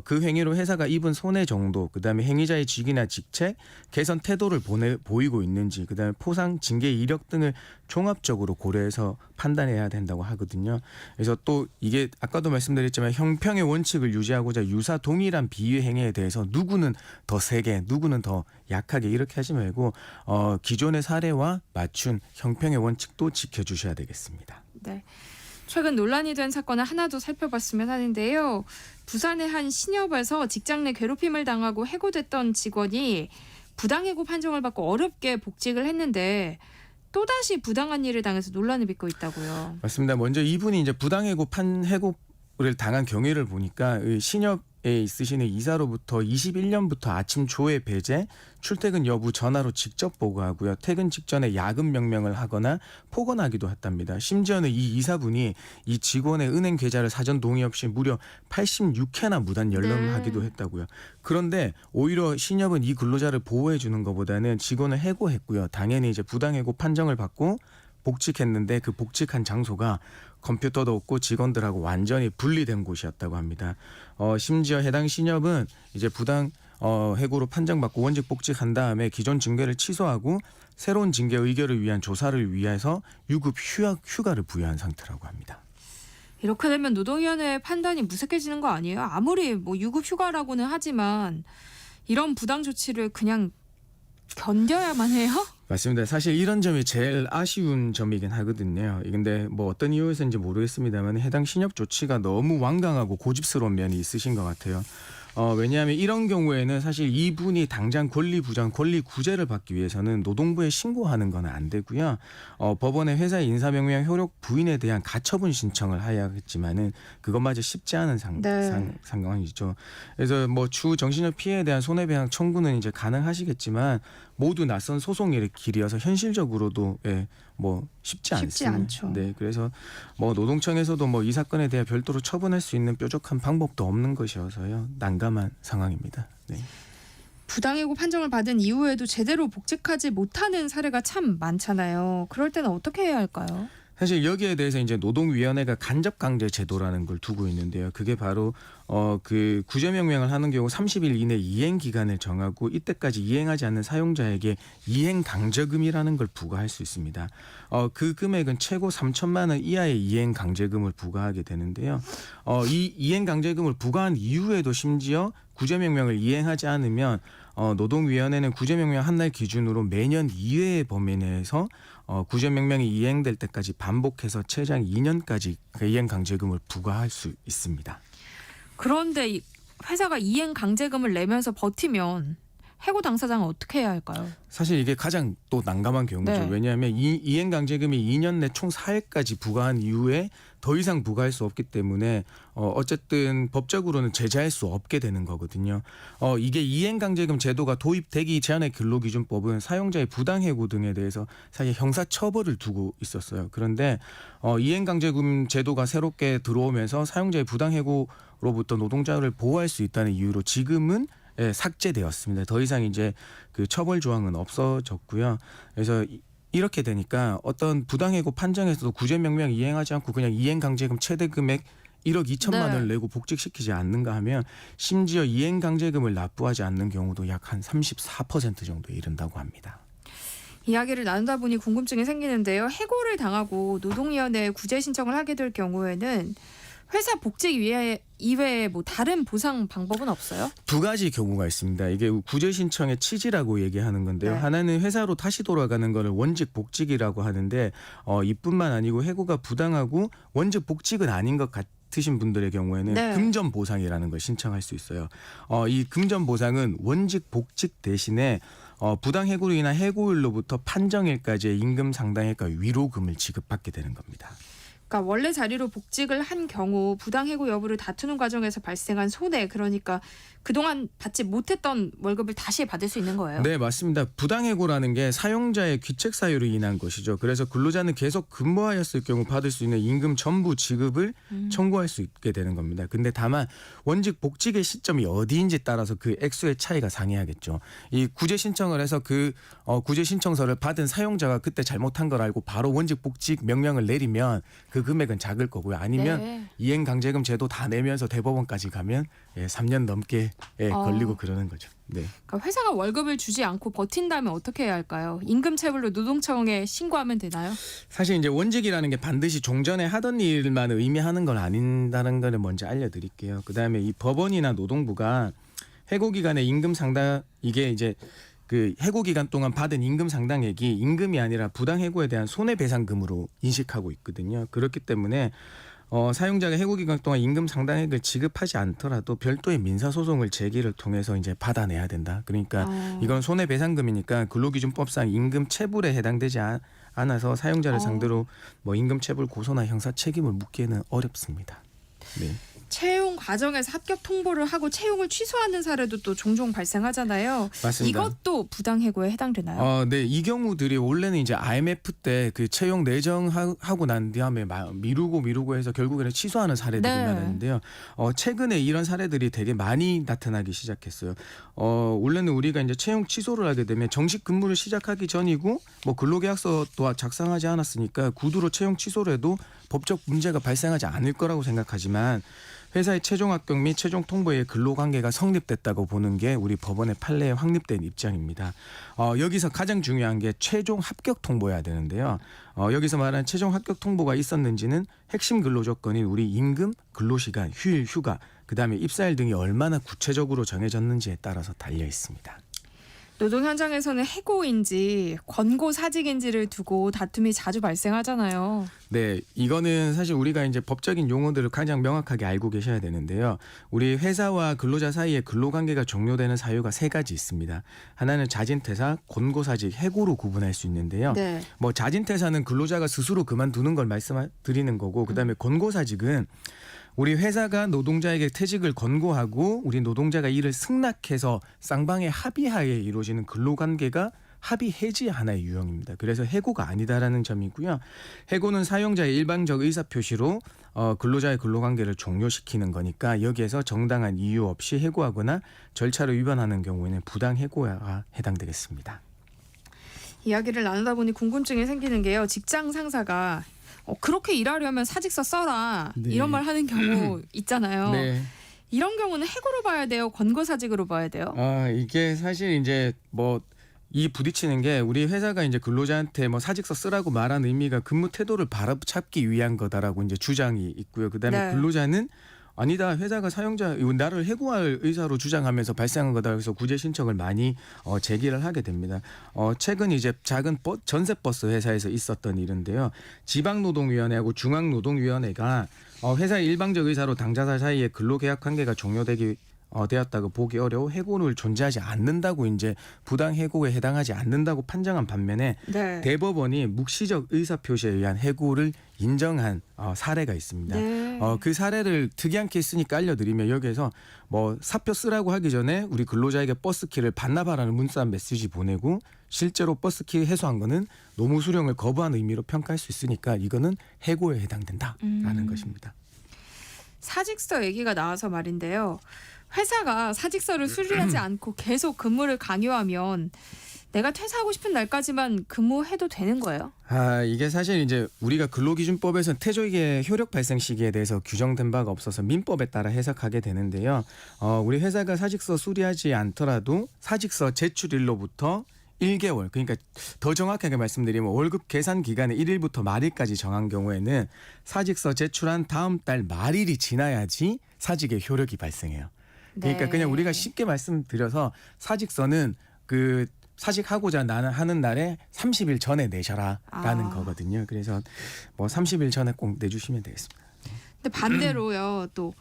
M: 그 행위로 회사가 입은 손해 정도, 그다음에 행위자의 직위나 직책, 개선 태도를 보이고 있는지, 그다음에 포상, 징계 이력 등을 종합적으로 고려해서 판단해야 된다고 하거든요. 그래서 또 이게 아까도 말씀드렸지만 형평의 원칙을 유지하고자 유사 동일한 비위 행위에 대해서 누구는 더 세게, 누구는 더 약하게 이렇게 하지 말고 기존의 사례와 맞춘 형평의 원칙도 지켜주셔야 되겠습니다.
A: 네. 최근 논란이 된 사건을 하나 더 살펴봤으면 하는데요. 부산의 한 신협에서 직장 내 괴롭힘을 당하고 해고됐던 직원이 부당해고 판정을 받고 어렵게 복직을 했는데 또다시 부당한 일을 당해서 논란을 빚고 있다고요.
M: 맞습니다. 먼저 이분이 이제 부당해고 해고를 당한 경위를 보니까 신협에 있으시는 이사로부터 21년부터 아침 조회 배제, 출퇴근 여부 전화로 직접 보고하고요. 퇴근 직전에 야근 명령을 하거나 폭언하기도 했답니다. 심지어는 이 이사분이 이 직원의 은행 계좌를 사전 동의 없이 무려 86회나 무단 연락하기도 했다고요. 그런데 오히려 신협은 이 근로자를 보호해 주는 것보다는 직원을 해고했고요. 당연히 이제 부당해고 판정을 받고 복직했는데 그 복직한 장소가 컴퓨터도 없고 직원들하고 완전히 분리된 곳이었다고 합니다. 심지어 해당 신협은 이제 부당 해고로 판정받고 원직 복직한 다음에 기존 징계를 취소하고 새로운 징계 의결을 위한 조사를 위해서 유급 휴가를 부여한 상태라고 합니다.
A: 이렇게 되면 노동위원회의 판단이 무색해지는 거 아니에요? 아무리 뭐 유급 휴가라고는 하지만 이런 부당 조치를 그냥 견뎌야만 해요?
M: 맞습니다. 사실 이런 점이 제일 아쉬운 점이긴 하거든요. 근데 뭐 어떤 이유에서인지 모르겠습니다만 해당 신협 조치가 너무 완강하고 고집스러운 면이 있으신 것 같아요. 왜냐하면 이런 경우에는 사실 이분이 당장 권리 부정, 권리 구제를 받기 위해서는 노동부에 신고하는 건 안 되고요. 법원에 회사의 인사명령 효력 부인에 대한 가처분 신청을 해야겠지만은 그것마저 쉽지 않은 상황이죠. 그래서 뭐 추후 정신적 피해에 대한 손해배상 청구는 이제 가능하시겠지만 모두 낯선 소송의 길이어서 현실적으로도 뭐 쉽지 않습니다.
A: 않죠.
M: 네, 그래서 뭐 노동청에서도 뭐 이 사건에 대해 별도로 처분할 수 있는 뾰족한 방법도 없는 것이어서요. 난감한 상황입니다. 네.
A: 부당해고 판정을 받은 이후에도 제대로 복직하지 못하는 사례가 참 많잖아요. 그럴 때는 어떻게 해야 할까요?
M: 사실 여기에 대해서 이제 노동위원회가 간접강제 제도라는 걸 두고 있는데요. 그게 바로 그 구제 명령을 하는 경우 30일 이내 이행 기간을 정하고 이때까지 이행하지 않는 사용자에게 이행 강제금이라는 걸 부과할 수 있습니다. 그 금액은 최고 3천만 원 이하의 이행 강제금을 부과하게 되는데요. 이 이행 강제금을 부과한 이후에도 심지어 구제 명령을 이행하지 않으면 노동위원회는 구제 명령 한 날 기준으로 매년 2회의 범위 내에서 구제 명령이 이행될 때까지 반복해서 최장 2년까지 이행 강제금을 부과할 수 있습니다.
A: 그런데 회사가 이행 강제금을 내면서 버티면 해고 당사자는 어떻게 해야 할까요?
M: 사실 이게 가장 또 난감한 경우죠.
A: 네.
M: 왜냐하면 이행 강제금이 2년 내 총 4회까지 부과한 이후에 더 이상 부과할 수 없기 때문에 어쨌든 법적으로는 제재할 수 없게 되는 거거든요. 이게 이행 강제금 제도가 도입되기 전에 근로기준법은 사용자의 부당해고 등에 대해서 사실 형사처벌을 두고 있었어요. 그런데 이행 강제금 제도가 새롭게 들어오면서 사용자의 부당해고로부터 노동자를 보호할 수 있다는 이유로 지금은 삭제되었습니다. 더 이상 이제 그 처벌 조항은 없어졌고요. 그래서 이렇게 되니까 어떤 부당해고 판정에서도 구제 명령 이행하지 않고 그냥 이행 강제금 최대 금액 1억 2천만 원을 내고 복직시키지 않는가 하면 심지어 이행 강제금을 납부하지 않는 경우도 약 한 34% 정도에 이른다고 합니다.
A: 이야기를 나누다 보니 궁금증이 생기는데요. 해고를 당하고 노동위원회에 구제 신청을 하게 될 경우에는 회사 복직 이외에 뭐 다른 보상 방법은 없어요?
M: 두 가지 경우가 있습니다. 이게 구제 신청의 취지라고 얘기하는 건데요.
A: 네.
M: 하나는 회사로 다시 돌아가는 거를 원직 복직이라고 하는데 이뿐만 아니고 해고가 부당하고 원직 복직은 아닌 것 같으신 분들의 경우에는
A: 네.
M: 금전 보상이라는 걸 신청할 수 있어요. 이 금전 보상은 원직 복직 대신에 부당 해고로 인한 해고일로부터 판정일까지의 임금 상당액과 위로금을 지급받게 되는 겁니다.
A: 그러니까 원래 자리로 복직을 한 경우 부당해고 여부를 다투는 과정에서 발생한 손해, 그러니까 그동안 받지 못했던 월급을 다시 받을 수 있는 거예요?
M: 네, 맞습니다. 부당해고라는 게 사용자의 귀책 사유로 인한 것이죠. 그래서 근로자는 계속 근무하였을 경우 받을 수 있는 임금 전부 지급을 청구할 수 있게 되는 겁니다. 근데 다만 원직 복직의 시점이 어디인지 따라서 그 액수의 차이가 상이하겠죠. 이 구제 신청을 해서 그 구제 신청서를 받은 사용자가 그때 잘못한 걸 알고 바로 원직 복직 명령을 내리면 그 금액은 작을 거고요. 아니면
A: 네.
M: 이행 강제금 제도 다 내면서 대법원까지 가면 3년 넘게 걸리고 그러는 거죠. 네.
A: 그러니까 회사가 월급을 주지 않고 버틴다면 어떻게 해야 할까요? 임금체불로 노동청에 신고하면 되나요?
M: 사실 이제 원직이라는 게 반드시 종전에 하던 일만 의미하는 건 아닌다는 걸 먼저 알려드릴게요. 그다음에 이 법원이나 노동부가 해고 기간의 임금 상당 이게 이제 그 해고 기간 동안 받은 임금 상당액이 임금이 아니라 부당 해고에 대한 손해배상금으로 인식하고 있거든요. 그렇기 때문에 사용자가 해고 기간 동안 임금 상당액을 지급하지 않더라도 별도의 민사소송을 제기를 통해서 이제 받아내야 된다. 그러니까 이건 손해배상금이니까 근로기준법상 임금 체불에 해당되지 않아서 사용자를 상대로 뭐 임금 체불 고소나 형사 책임을 묻기에는 어렵습니다. 네.
A: 채용 채용 과정에서 합격 통보를 하고 채용을 취소하는 사례도 또 종종 발생하잖아요.
M: 맞습니다.
A: 이것도 부당해고에 해당되나요?
M: 네, 이 경우들이 원래는 이제 IMF 때 그 채용 내정하고 난 다음에 미루고 해서 결국에는 취소하는 사례들이
A: 네.
M: 많았는데요. 최근에 이런 사례들이 되게 많이 나타나기 시작했어요. 원래는 우리가 이제 채용 취소를 하게 되면 정식 근무를 시작하기 전이고 뭐 근로계약서도 작성하지 않았으니까 구두로 채용 취소를 해도 법적 문제가 발생하지 않을 거라고 생각하지만 회사의 최종 합격 및 최종 통보의 근로관계가 성립됐다고 보는 게 우리 법원의 판례에 확립된 입장입니다. 여기서 가장 중요한 게 최종 합격 통보여야 되는데요. 여기서 말하는 최종 합격 통보가 있었는지는 핵심 근로 조건인 우리 임금, 근로시간, 휴일, 휴가, 그다음에 입사일 등이 얼마나 구체적으로 정해졌는지에 따라서 달려 있습니다.
A: 노동 현장에서는 해고인지 권고 사직인지를 두고 다툼이 자주 발생하잖아요.
M: 네, 이거는 사실 우리가 이제 법적인 용어들을 가장 명확하게 알고 계셔야 되는데요. 우리 회사와 근로자 사이에 근로관계가 종료되는 사유가 세 가지 있습니다. 하나는 자진퇴사, 권고사직, 해고로 구분할 수 있는데요.
A: 네.
M: 뭐 자진퇴사는 근로자가 스스로 그만두는 걸 말씀드리는 거고, 그다음에 권고사직은 우리 회사가 노동자에게 퇴직을 권고하고 우리 노동자가 이를 승낙해서 쌍방의 합의하에 이루어지는 근로관계가 합의 해지의 하나의 유형입니다. 그래서 해고가 아니다라는 점이고요. 해고는 사용자의 일방적 의사표시로 근로자의 근로관계를 종료시키는 거니까 여기에서 정당한 이유 없이 해고하거나 절차를 위반하는 경우에는 부당해고가 해당되겠습니다.
A: 이야기를 나누다 보니 궁금증이 생기는 게요. 직장 상사가 그렇게 일하려면 사직서 써라
M: 네.
A: 이런 말 하는 경우 있잖아요.
M: 네.
A: 이런 경우는 해고로 봐야 돼요? 권고사직으로 봐야 돼요?
M: 이게 사실 이제 이 부딪히는 게 우리 회사가 이제 근로자한테 뭐 사직서 쓰라고 말한 의미가 근무 태도를 바로잡기 위한 거다라고 이제 주장이 있고요. 그다음에
A: 네.
M: 근로자는 아니다, 회사가 사용자 나를 해고할 의사로 주장하면서 발생한 거다. 그래서 구제 신청을 많이 제기를 하게 됩니다. 최근 이제 작은 전세 버스 회사에서 있었던 일인데요. 지방노동위원회하고 중앙노동위원회가 회사의 일방적 의사로 당사자 사이에 근로계약 관계가 되었다고 보기 어려워 해고를 존재하지 않는다고 이제 부당해고에 해당하지 않는다고 판정한 반면에
A: 네.
M: 대법원이 묵시적 의사표시에 의한 해고를 인정한 사례가 있습니다.
A: 네.
M: 그 사례를 특이한 케이스니까 알려드리면 여기에서 뭐 사표 쓰라고 하기 전에 우리 근로자에게 버스키를 반납하라는 문자 메시지 보내고 실제로 버스키 해소한 거는 노무 수령을 거부한 의미로 평가할 수 있으니까 이거는 해고에 해당된다라는 것입니다.
A: 사직서 얘기가 나와서 말인데요. 회사가 사직서를 수리하지 않고 계속 근무를 강요하면 내가 퇴사하고 싶은 날까지만 근무해도 되는 거예요?
M: 이게 사실 이제 우리가 근로기준법에서는 퇴직의 효력 발생 시기에 대해서 규정된 바가 없어서 민법에 따라 해석하게 되는데요. 우리 회사가 사직서 수리하지 않더라도 사직서 제출일로부터 1개월, 그러니까 더 정확하게 말씀드리면 월급 계산 기간의 1일부터 말일까지 정한 경우에는 사직서 제출한 다음 달 말일이 지나야지 사직의 효력이 발생해요. 그러니까
A: 네.
M: 그냥 우리가 쉽게 말씀드려서 사직서는 그 사직하고자 하는 날에 30일 전에 내셔라라는 거거든요. 그래서 뭐 30일 전에 꼭 내주시면 되겠습니다.
A: 근데 반대로요. 또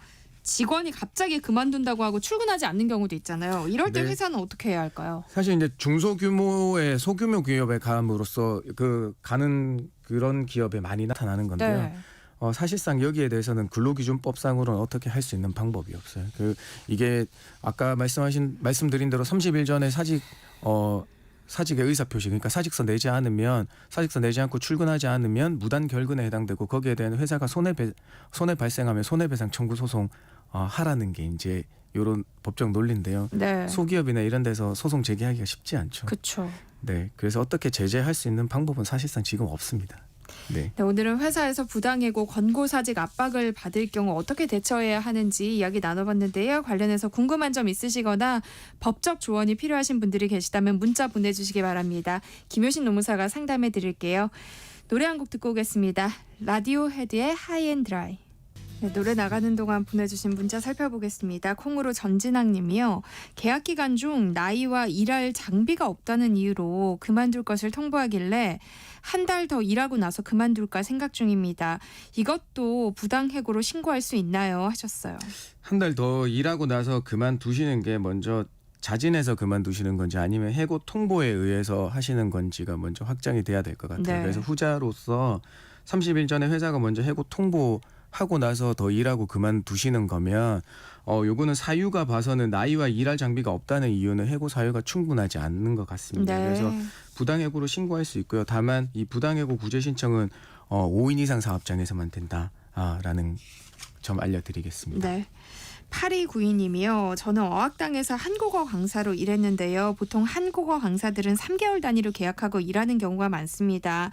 A: 직원이 갑자기 그만둔다고 하고 출근하지 않는 경우도 있잖아요. 이럴 때
M: 네.
A: 회사는 어떻게 해야 할까요?
M: 사실 이제 중소규모의 소규모 기업에 감으로써 가는 그런 기업에 많이 나타나는 건데요.
A: 네.
M: 사실상 여기에 대해서는 근로기준법상으로는 어떻게 할 수 있는 방법이 없어요. 이게 아까 말씀드린 대로 30일 전에 사직의 의사표시, 그러니까 사직서 내지 않고 출근하지 않으면 무단 결근에 해당되고 거기에 대한 회사가 손해 발생하면 손해배상 청구 소송 하라는 게 이제 이런 법적 논리인데요.
A: 네.
M: 소기업이나 이런 데서 소송 제기하기가 쉽지 않죠.
A: 그렇죠.
M: 네, 그래서 어떻게 제재할 수 있는 방법은 사실상 지금 없습니다. 네.
A: 네, 오늘은 회사에서 부당해고 권고사직 압박을 받을 경우 어떻게 대처해야 하는지 이야기 나눠봤는데요. 관련해서 궁금한 점 있으시거나 법적 조언이 필요하신 분들이 계시다면 문자 보내주시기 바랍니다. 김효신 노무사가 상담해 드릴게요. 노래 한 곡 듣고 오겠습니다. 라디오 헤드의 하이 앤 드라이. 네, 노래 나가는 동안 보내주신 문자 살펴보겠습니다. 콩으로 전진학 님이요. 계약 기간 중 나이와 일할 장비가 없다는 이유로 그만둘 것을 통보하길래 한 달 더 일하고 나서 그만둘까 생각 중입니다. 이것도 부당해고로 신고할 수 있나요? 하셨어요.
M: 한 달 더 일하고 나서 그만두시는 게 먼저 자진해서 그만두시는 건지 아니면 해고 통보에 의해서 하시는 건지가 먼저 확정이 돼야 될 것 같아요.
A: 네.
M: 그래서 후자로서 30일 전에 회사가 먼저 해고 통보 하고 나서 더 일하고 그만두시는 거면 요거는 사유가 봐서는 나이와 일할 장비가 없다는 이유는 해고 사유가 충분하지 않는 것 같습니다.
A: 네.
M: 그래서 부당해고로 신고할 수 있고요. 다만 이 부당해고 구제 신청은 5인 이상 사업장에서만 된다라는 점 알려드리겠습니다.
A: 네. 8292님이요. 저는 어학당에서 한국어 강사로 일했는데요. 보통 한국어 강사들은 3개월 단위로 계약하고 일하는 경우가 많습니다.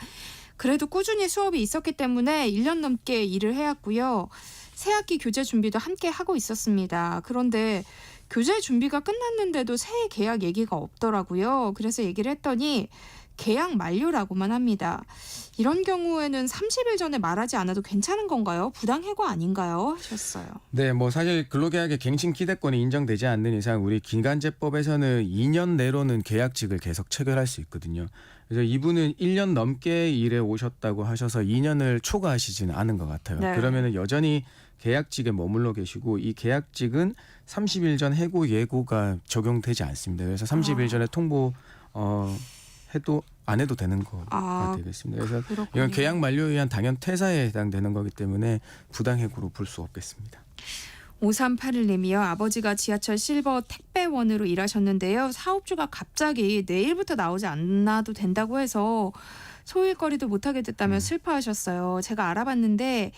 A: 그래도 꾸준히 수업이 있었기 때문에 1년 넘게 일을 해왔고요. 새학기 교재 준비도 함께 하고 있었습니다. 그런데 교재 준비가 끝났는데도 새해 계약 얘기가 없더라고요. 그래서 얘기를 했더니 계약 만료라고만 합니다. 이런 경우에는 30일 전에 말하지 않아도 괜찮은 건가요? 부당해고 아닌가요? 하셨어요.
M: 네, 뭐 사실 근로계약의 갱신 기대권이 인정되지 않는 이상 우리 기간제법에서는 2년 내로는 계약직을 계속 체결할 수 있거든요. 그래서 이분은 1년 넘게 일해 오셨다고 하셔서 2년을 초과하시지는 않은 것 같아요.
A: 네.
M: 그러면은 여전히 계약직에 머물러 계시고 이 계약직은 30일 전 해고 예고가 적용되지 않습니다. 그래서 30일 전에 통보 해도 안 해도 되는 거가 되겠습니다. 그래서
A: 그렇군요.
M: 이건 계약 만료에 의한 당연 퇴사에 해당되는 거기 때문에 부당해고로 볼 수 없겠습니다.
A: 5381님이요. 아버지가 지하철 실버 택배원으로 일하셨는데요. 사업주가 갑자기 내일부터 나오지 않아도 된다고 해서 소일거리도 못하게 됐다며 슬퍼하셨어요. 제가 알아봤는데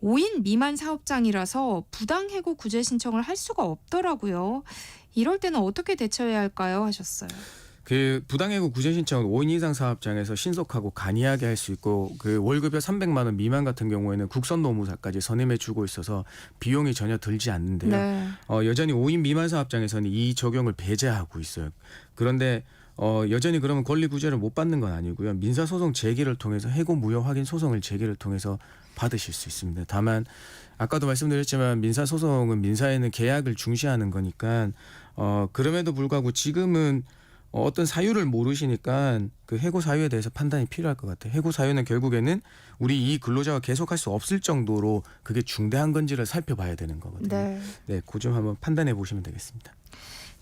A: 5인 미만 사업장이라서 부당해고 구제 신청을 할 수가 없더라고요. 이럴 때는 어떻게 대처해야 할까요? 하셨어요.
M: 그 부당해고 구제 신청은 5인 이상 사업장에서 신속하고 간이하게 할 수 있고 그 월급여 300만 원 미만 같은 경우에는 국선 노무사까지 선임해 주고 있어서 비용이 전혀 들지 않는데요.
A: 네.
M: 여전히 5인 미만 사업장에서는 이 적용을 배제하고 있어요. 그런데 여전히 그러면 권리 구제를 못 받는 건 아니고요. 민사소송 제기를 통해서 해고 무효 확인 소송을 제기를 통해서 받으실 수 있습니다. 다만 아까도 말씀드렸지만 민사소송은 민사에는 계약을 중시하는 거니까 그럼에도 불구하고 지금은 어떤 사유를 모르시니까 그 해고 사유에 대해서 판단이 필요할 것 같아요. 해고 사유는 결국에는 우리 이 근로자가 계속할 수 없을 정도로 그게 중대한 건지를 살펴봐야 되는 거거든요. 네, 그 점 한번 판단해 보시면 되겠습니다.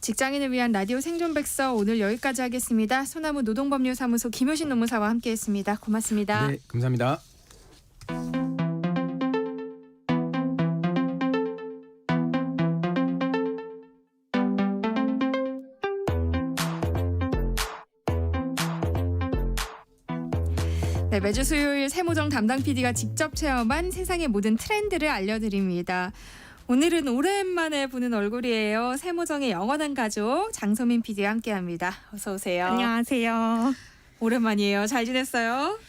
A: 직장인을 위한 라디오 생존백서 오늘 여기까지 하겠습니다. 소나무 노동법률사무소 김효신 노무사와 함께했습니다. 고맙습니다.
M: 네, 감사합니다.
A: 네, 매주 수요일 세모정 담당 PD가 직접 체험한 세상의 모든 트렌드를 알려드립니다. 오늘은 오랜만에 보는 얼굴이에요. 세모정의 영원한 가족 장소민 PD와 함께합니다. 어서 오세요.
N: 안녕하세요.
A: 오랜만이에요. 잘 지냈어요?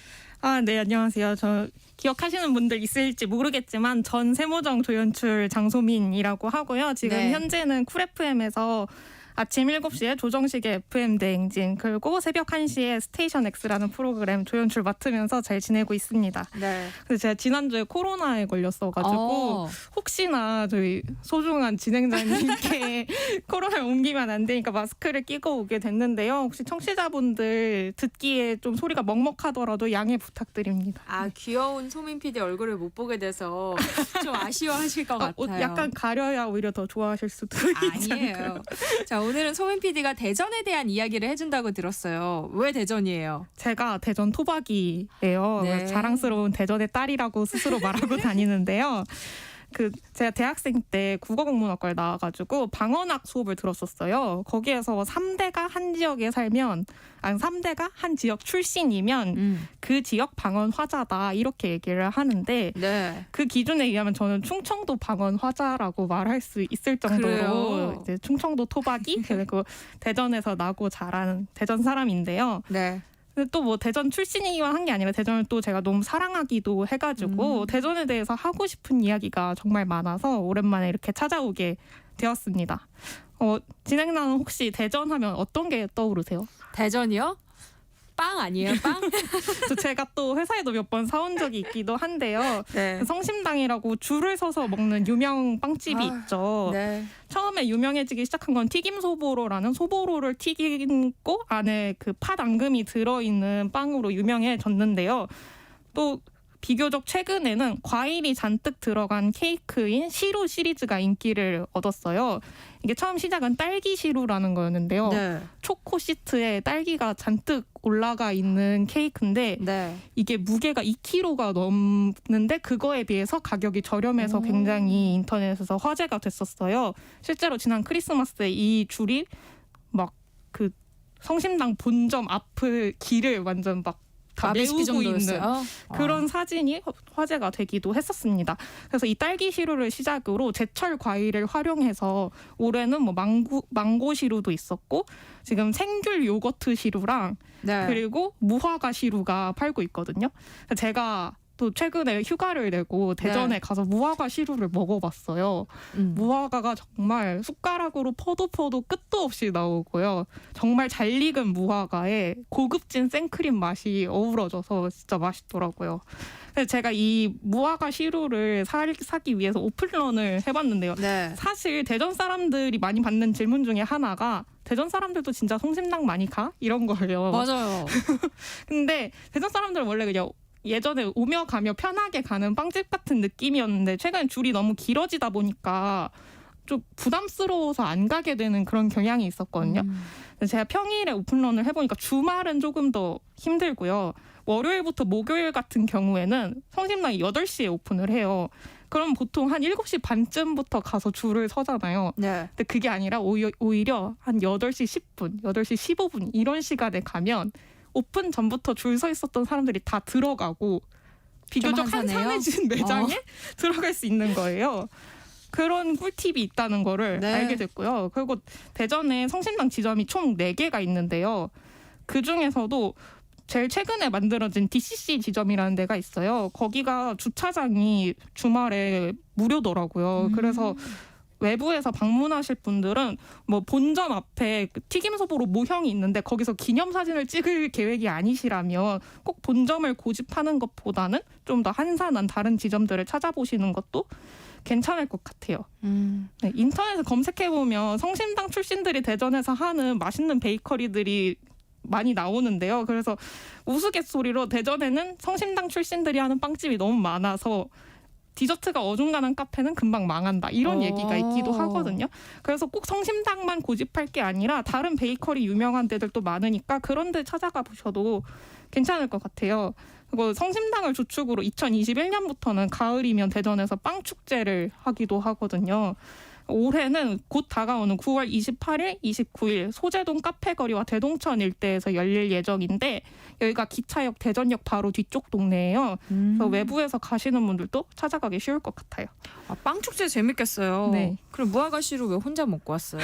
N: 네, 안녕하세요. 저 기억하시는 분들 있을지 모르겠지만 전 세모정 조연출 장소민이라고 하고요. 지금
A: 네.
N: 현재는 쿨 FM에서 아침 7시에 조정식의 FM 대행진 그리고 새벽 1시에 스테이션 X라는 프로그램 조연출 맡으면서 잘 지내고 있습니다.
A: 네.
N: 그래서 제가 지난주에 코로나에 걸렸어가지고 혹시나 저희 소중한 진행자님께 코로나에 옮기면 안 되니까 마스크를 끼고 오게 됐는데요. 혹시 청취자분들 듣기에 좀 소리가 먹먹하더라도 양해 부탁드립니다.
A: 귀여운 소민 PD 얼굴을 못 보게 돼서 좀 아쉬워하실 것 같아요.
N: 약간 가려야 오히려 더 좋아하실 수도 있지
A: 아니에요.
N: 않을까요?
A: 자, 오늘은 소민 PD가 대전에 대한 이야기를 해준다고 들었어요. 왜 대전이에요?
N: 제가 대전 토박이에요.
A: 네.
N: 자랑스러운 대전의 딸이라고 스스로 말하고 다니는데요. 제가 대학생 때 국어국문학과를 나와가지고 방언학 수업을 들었었어요. 거기에서 3대가 한 지역에 살면 3대가 한 지역 출신이면 그 지역 방언 화자다 이렇게 얘기를 하는데
A: 네.
N: 그 기준에 의하면 저는 충청도 방언 화자라고 말할 수 있을 정도로 이제 충청도 토박이 그리고 대전에서 나고 자란 대전 사람인데요.
A: 네.
N: 또 뭐 대전 출신이기만 한 게 아니라 대전을 또 제가 너무 사랑하기도 해가지고 대전에 대해서 하고 싶은 이야기가 정말 많아서 오랜만에 이렇게 찾아오게 되었습니다. 진행자는 혹시 대전 하면 어떤 게 떠오르세요?
A: 대전이요? 빵 아니에요? 빵?
N: 제가 또 회사에도 몇 번 사온 적이 있기도 한데요.
A: 네.
N: 성심당이라고 줄을 서서 먹는 유명 빵집이 있죠.
A: 네.
N: 처음에 유명해지기 시작한 건 튀김 소보로라는 소보로를 튀기고 안에 그 팥 앙금이 들어있는 빵으로 유명해졌는데요. 또 비교적 최근에는 과일이 잔뜩 들어간 케이크인 시루 시리즈가 인기를 얻었어요. 이게 처음 시작은 딸기 시루라는 거였는데요.
A: 네.
N: 초코 시트에 딸기가 잔뜩 올라가 있는 케이크인데
A: 네.
N: 이게 무게가 2kg가 넘는데 그거에 비해서 가격이 저렴해서 굉장히 인터넷에서 화제가 됐었어요. 실제로 지난 크리스마스에 이 줄이 막 그 성심당 본점 앞을 길을 완전 막 다
A: 마비시키
N: 메우고 있는
A: 정도였어요?
N: 그런 사진이 화제가 되기도 했었습니다. 그래서 이 딸기 시루를 시작으로 제철 과일을 활용해서 올해는 뭐 망고 시루도 있었고 지금 생귤 요거트 시루랑
A: 네.
N: 그리고 무화과 시루가 팔고 있거든요. 제가 또 최근에 휴가를 내고 대전에 가서 무화과 시루를 먹어봤어요. 무화과가 정말 숟가락으로 퍼도 끝도 없이 나오고요. 정말 잘 익은 무화과에 고급진 생크림 맛이 어우러져서 진짜 맛있더라고요. 그래서 제가 이 무화과 시루를 사기 위해서 오픈런을 해봤는데요.
A: 네.
N: 사실 대전 사람들이 많이 받는 질문 중에 하나가 대전 사람들도 진짜 성심당 많이 가? 이런 거예요.
A: 맞아요.
N: 근데 대전 사람들은 원래 그냥 예전에 오며 가며 편하게 가는 빵집 같은 느낌이었는데 최근 줄이 너무 길어지다 보니까 좀 부담스러워서 안 가게 되는 그런 경향이 있었거든요. 제가 평일에 오픈런을 해보니까 주말은 조금 더 힘들고요. 월요일부터 목요일 같은 경우에는 성심당이 8시에 오픈을 해요. 그럼 보통 한 7시 반쯤부터 가서 줄을 서잖아요.
A: 네.
N: 근데 그게 아니라 오히려 한 8시 10분, 8시 15분 이런 시간에 가면 오픈 전부터 줄 서 있었던 사람들이 다 들어가고 비교적 한산해진 매장에 들어갈 수 있는 거예요. 그런 꿀팁이 있다는 거를
A: 네.
N: 알게 됐고요. 그리고 대전에 성심당 지점이 총 4개가 있는데요. 그중에서도 제일 최근에 만들어진 DCC 지점이라는 데가 있어요. 거기가 주차장이 주말에 무료더라고요. 그래서 외부에서 방문하실 분들은 뭐 본점 앞에 그 튀김소보로 모형이 있는데 거기서 기념사진을 찍을 계획이 아니시라면 꼭 본점을 고집하는 것보다는 좀 더 한산한 다른 지점들을 찾아보시는 것도 괜찮을 것 같아요. 네, 인터넷에 검색해보면 성심당 출신들이 대전에서 하는 맛있는 베이커리들이 많이 나오는데요. 그래서 우스갯소리로 대전에는 성심당 출신들이 하는 빵집이 너무 많아서 디저트가 어중간한 카페는 금방 망한다. 이런 얘기가 있기도 하거든요. 그래서 꼭 성심당만 고집할 게 아니라 다른 베이커리 유명한 데들도 많으니까 그런 데 찾아가 보셔도 괜찮을 것 같아요. 그리고 성심당을 주축으로 2021년부터는 가을이면 대전에서 빵 축제를 하기도 하거든요. 올해는 곧 다가오는 9월 28일, 29일 소재동 카페거리와 대동천 일대에서 열릴 예정인데 여기가 기차역 대전역 바로 뒤쪽 동네예요. 그래서 외부에서 가시는 분들도 찾아가기 쉬울 것 같아요.
A: 아, 빵 축제 재밌겠어요.
N: 네.
A: 그럼 무화과 씨를 왜 혼자 먹고 왔어요?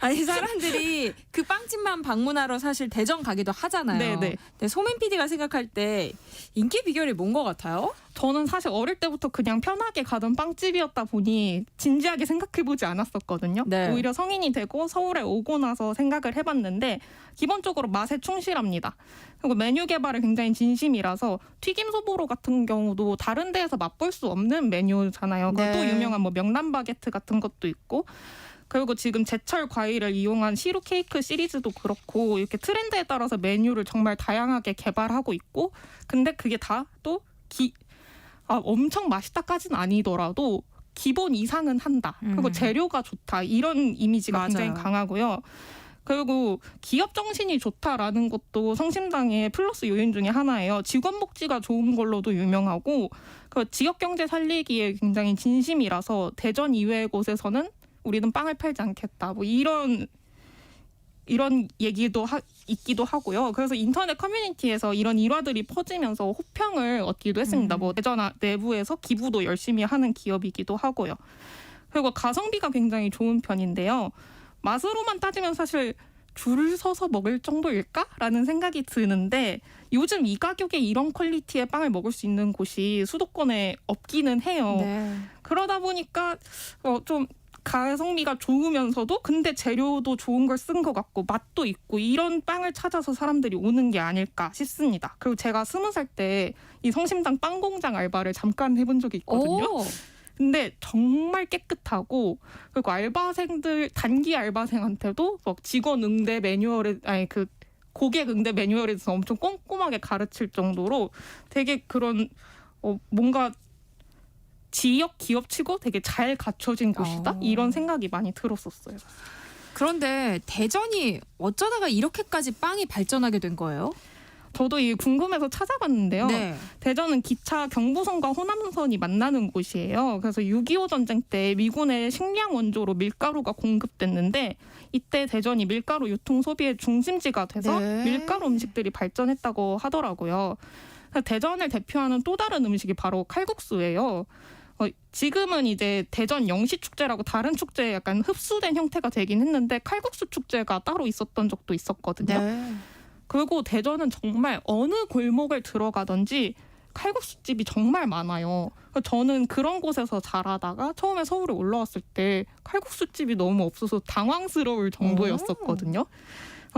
A: 아니 사람들이 그 빵집만 방문하러 사실 대전 가기도 하잖아요.
N: 네네.
A: 근데 소민 PD가 생각할 때 인기 비결이 뭔 것 같아요?
N: 저는 사실 어릴 때부터 그냥 편하게 가던 빵집이었다 보니 진지하게 생각해보지 않았었거든요.
A: 네.
N: 오히려 성인이 되고 서울에 오고 나서 생각을 해봤는데 기본적으로 맛에 충실합니다. 그리고 메뉴 개발에 굉장히 진심이라서 튀김소보로 같은 경우도 다른 데에서 맛볼 수 없는 메뉴잖아요. 그리고 또 유명한 뭐 명란 바게트 같은 것도 있고 그리고 지금 제철 과일을 이용한 시루 케이크 시리즈도 그렇고 이렇게 트렌드에 따라서 메뉴를 정말 다양하게 개발하고 있고 근데 그게 다 또 엄청 맛있다까지는 아니더라도 기본 이상은 한다. 그리고 재료가 좋다. 이런 이미지가 굉장히 강하고요. 그리고 기업 정신이 좋다라는 것도 성심당의 플러스 요인 중에 하나예요. 직원 복지가 좋은 걸로도 유명하고 그 지역 경제 살리기에 굉장히 진심이라서 대전 이외의 곳에서는 우리는 빵을 팔지 않겠다. 뭐 이런 얘기도 있기도 하고요. 그래서 인터넷 커뮤니티에서 이런 일화들이 퍼지면서 호평을 얻기도 했습니다. 뭐 대전 내부에서 기부도 열심히 하는 기업이기도 하고요. 그리고 가성비가 굉장히 좋은 편인데요. 맛으로만 따지면 사실 줄을 서서 먹을 정도일까라는 생각이 드는데 요즘 이 가격에 이런 퀄리티의 빵을 먹을 수 있는 곳이 수도권에 없기는 해요.
A: 네.
N: 그러다 보니까 좀 가성비가 좋으면서도 근데 재료도 좋은 걸 쓴 것 같고 맛도 있고 이런 빵을 찾아서 사람들이 오는 게 아닐까 싶습니다. 그리고 제가 20살 때 이 성심당 빵공장 알바를 잠깐 해본 적이 있거든요. 근데 정말 깨끗하고 그리고 알바생들 단기 알바생한테도 막 직원 응대 매뉴얼에 고객 응대 매뉴얼에 대해서 엄청 꼼꼼하게 가르칠 정도로 되게 그런 뭔가 지역 기업치고 되게 잘 갖춰진 곳이다 이런 생각이 많이 들었었어요.
A: 그런데 대전이 어쩌다가 이렇게까지 빵이 발전하게 된 거예요?
N: 저도 이게 궁금해서 찾아봤는데요.
A: 네.
N: 대전은 기차 경부선과 호남선이 만나는 곳이에요. 그래서 6.25 전쟁 때 미군의 식량 원조로 밀가루가 공급됐는데 이때 대전이 밀가루 유통 소비의 중심지가 돼서
A: 네.
N: 밀가루 음식들이 발전했다고 하더라고요. 대전을 대표하는 또 다른 음식이 바로 칼국수예요. 지금은 이제 대전 영시축제라고 다른 축제에 약간 흡수된 형태가 되긴 했는데 칼국수 축제가 따로 있었던 적도 있었거든요.
A: 네.
N: 그리고 대전은 정말 어느 골목을 들어가든지 칼국수집이 정말 많아요. 저는 그런 곳에서 자라다가 처음에 서울에 올라왔을 때 칼국수집이 너무 없어서 당황스러울 정도였었거든요.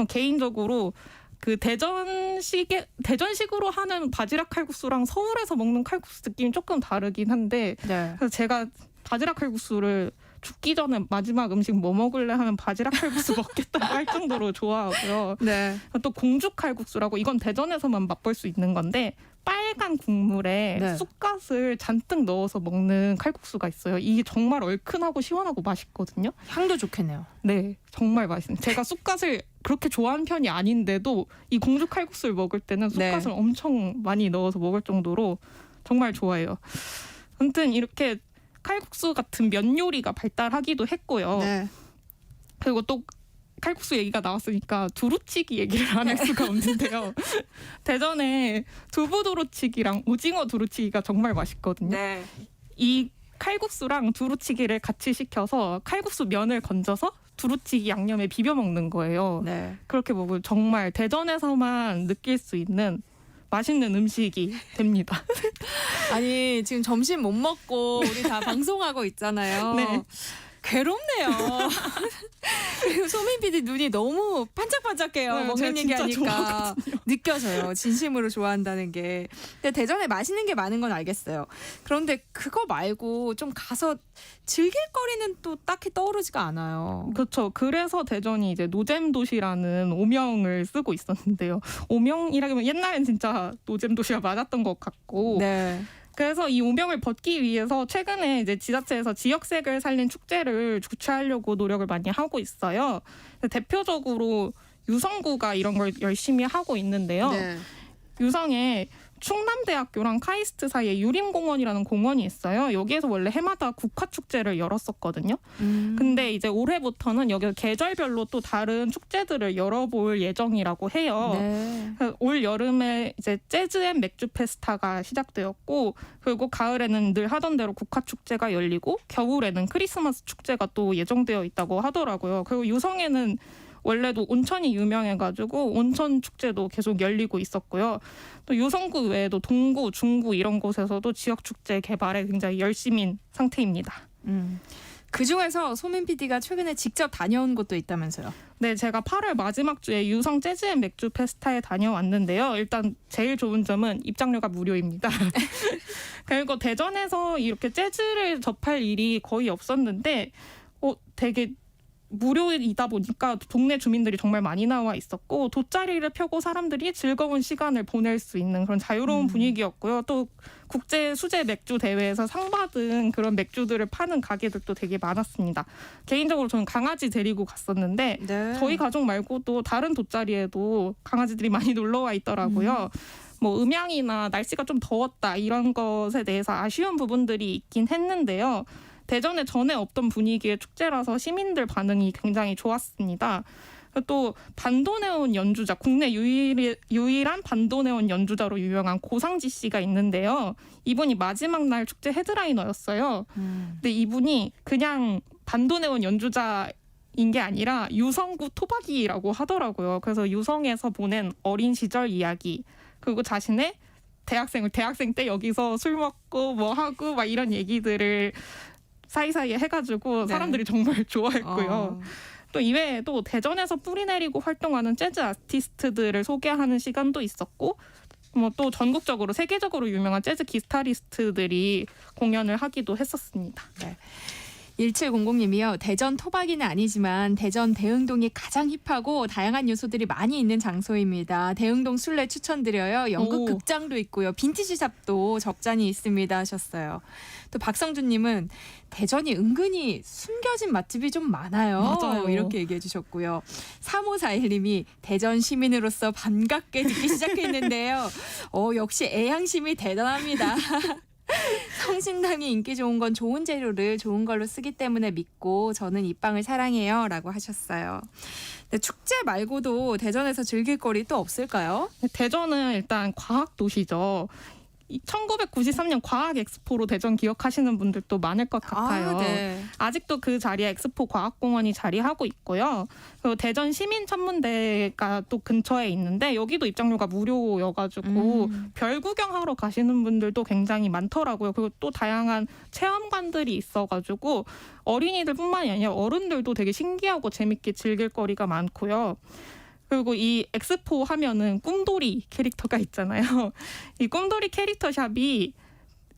N: 개인적으로 그 대전식으로 하는 바지락 칼국수랑 서울에서 먹는 칼국수 느낌이 조금 다르긴 한데
A: 네.
N: 그래서 제가 바지락 칼국수를 죽기 전에 마지막 음식 뭐 먹을래 하면 바지락 칼국수 먹겠다고 할 정도로 좋아하고요.
A: 네.
N: 또 공주 칼국수라고 이건 대전에서만 맛볼 수 있는 건데 빨간 국물에
A: 네.
N: 쑥갓을 잔뜩 넣어서 먹는 칼국수가 있어요. 이게 정말 얼큰하고 시원하고 맛있거든요.
A: 향도 좋겠네요.
N: 네, 정말 맛있어요. 제가 쑥갓을 그렇게 좋아하는 편이 아닌데도 이 공주 칼국수를 먹을 때는 쑥갓을
A: 네.
N: 엄청 많이 넣어서 먹을 정도로 정말 좋아해요. 아무튼 이렇게 칼국수 같은 면 요리가 발달하기도 했고요.
A: 네.
N: 그리고 또 칼국수 얘기가 나왔으니까 두루치기 얘기를 안 할 수가 없는데요. 대전에 두부 두루치기랑 오징어 두루치기가 정말 맛있거든요.
A: 네.
N: 이 칼국수랑 두루치기를 같이 시켜서 칼국수 면을 건져서 두루치기 양념에 비벼 먹는 거예요.
A: 네.
N: 그렇게 먹으면 정말 대전에서만 느낄 수 있는 맛있는 음식이 됩니다.
A: 아니 지금 점심 못 먹고 우리 다 방송하고 있잖아요.
N: 네.
A: 괴롭네요. 그리고 소민 PD 눈이 너무 반짝반짝해요.
N: 네,
A: 먹는
N: 제가 진짜
A: 얘기하니까 느껴져요. 진심으로 좋아한다는 게. 근데 대전에 맛있는 게 많은 건 알겠어요. 그런데 그거 말고 좀 가서 즐길 거리는 또 딱히 떠오르지가 않아요.
N: 그렇죠. 그래서 대전이 이제 노잼 도시라는 오명을 쓰고 있었는데요. 오명이라기보면 옛날엔 진짜 노잼 도시가 맞았던 것 같고.
A: 네.
N: 그래서 이 오명을 벗기 위해서 최근에 이제 지자체에서 지역색을 살린 축제를 주최하려고 노력을 많이 하고 있어요. 대표적으로 유성구가 이런 걸 열심히 하고 있는데요.
A: 네.
N: 유성에 충남대학교랑 카이스트 사이에 유림공원이라는 공원이 있어요. 여기에서 원래 해마다 국화축제를 열었었거든요. 근데 이제 올해부터는 여기서 계절별로 또 다른 축제들을 열어볼 예정이라고 해요.
A: 네.
N: 올 여름에 이제 재즈 앤 맥주 페스타가 시작되었고, 그리고 가을에는 늘 하던 대로 국화축제가 열리고, 겨울에는 크리스마스 축제가 또 예정되어 있다고 하더라고요. 그리고 유성에는 원래도 온천이 유명해가지고 온천 축제도 계속 열리고 있었고요. 또 유성구 외에도 동구, 중구 이런 곳에서도 지역 축제 개발에 굉장히 열심인 상태입니다.
A: 그 중에서 소민 PD가 최근에 직접 다녀온 곳도 있다면서요?
N: 네, 제가 8월 마지막 주에 유성 재즈 앤 맥주 페스타에 다녀왔는데요. 일단 제일 좋은 점은 입장료가 무료입니다. 그리고 대전에서 이렇게 재즈를 접할 일이 거의 없었는데 되게 무료이다 보니까 동네 주민들이 정말 많이 나와 있었고 돗자리를 펴고 사람들이 즐거운 시간을 보낼 수 있는 그런 자유로운 분위기였고요. 또 국제 수제 맥주 대회에서 상 받은 그런 맥주들을 파는 가게들도 되게 많았습니다. 개인적으로 저는 강아지 데리고 갔었는데
A: 네.
N: 저희 가족 말고도 다른 돗자리에도 강아지들이 많이 놀러 와 있더라고요. 뭐 음향이나 날씨가 좀 더웠다 이런 것에 대해서 아쉬운 부분들이 있긴 했는데요. 대전에 전에 없던 분위기의 축제라서 시민들 반응이 굉장히 좋았습니다. 또 반도네온 연주자, 국내 유일한 반도네온 연주자로 유명한 고상지 씨가 있는데요. 이분이 마지막 날 축제 헤드라이너였어요. 근데 이분이 그냥 반도네온 연주자인 게 아니라 유성구 토박이라고 하더라고요. 그래서 유성에서 보낸 어린 시절 이야기, 그리고 자신의 대학생 때 여기서 술 먹고 뭐 하고 막 이런 얘기들을 사이사이에 해가지고 사람들이 정말 좋아했고요. 또 이외에도 대전에서 뿌리 내리고 활동하는 재즈 아티스트들을 소개하는 시간도 있었고, 뭐 또 전국적으로 세계적으로 유명한 재즈 기타리스트들이 공연을 하기도 했었습니다.
A: 네. 1700님이요. 대전 토박이는 아니지만 대전 대흥동이 가장 힙하고 다양한 요소들이 많이 있는 장소입니다. 대흥동 순례 추천드려요. 연극
N: 오.
A: 극장도 있고요. 빈티지 샵도 적잖이 있습니다 하셨어요. 또 박성준님은 대전이 은근히 숨겨진 맛집이 좀 많아요.
N: 맞아요.
A: 이렇게 얘기해 주셨고요. 3541님이 대전 시민으로서 반갑게 듣기 시작했는데요. 역시 애향심이 대단합니다. 성심당이 인기 좋은 건 좋은 재료를 좋은 걸로 쓰기 때문에 믿고 저는 이 빵을 사랑해요 라고 하셨어요. 근데 축제 말고도 대전에서 즐길 거리 또 없을까요?
N: 대전은 일단 과학 도시죠. 1993년 과학 엑스포로 대전 기억하시는 분들도 많을 것 같아요.
A: 네.
N: 아직도 그 자리에 엑스포 과학공원이 자리하고 있고요. 그리고 대전 시민천문대가 또 근처에 있는데 여기도 입장료가 무료여가지고 별 구경하러 가시는 분들도 굉장히 많더라고요. 그리고 또 다양한 체험관들이 있어가지고 어린이들뿐만이 아니라 어른들도 되게 신기하고 재밌게 즐길 거리가 많고요. 그리고 이 엑스포 하면은 꿈돌이 캐릭터가 있잖아요. 이 꿈돌이 캐릭터 샵이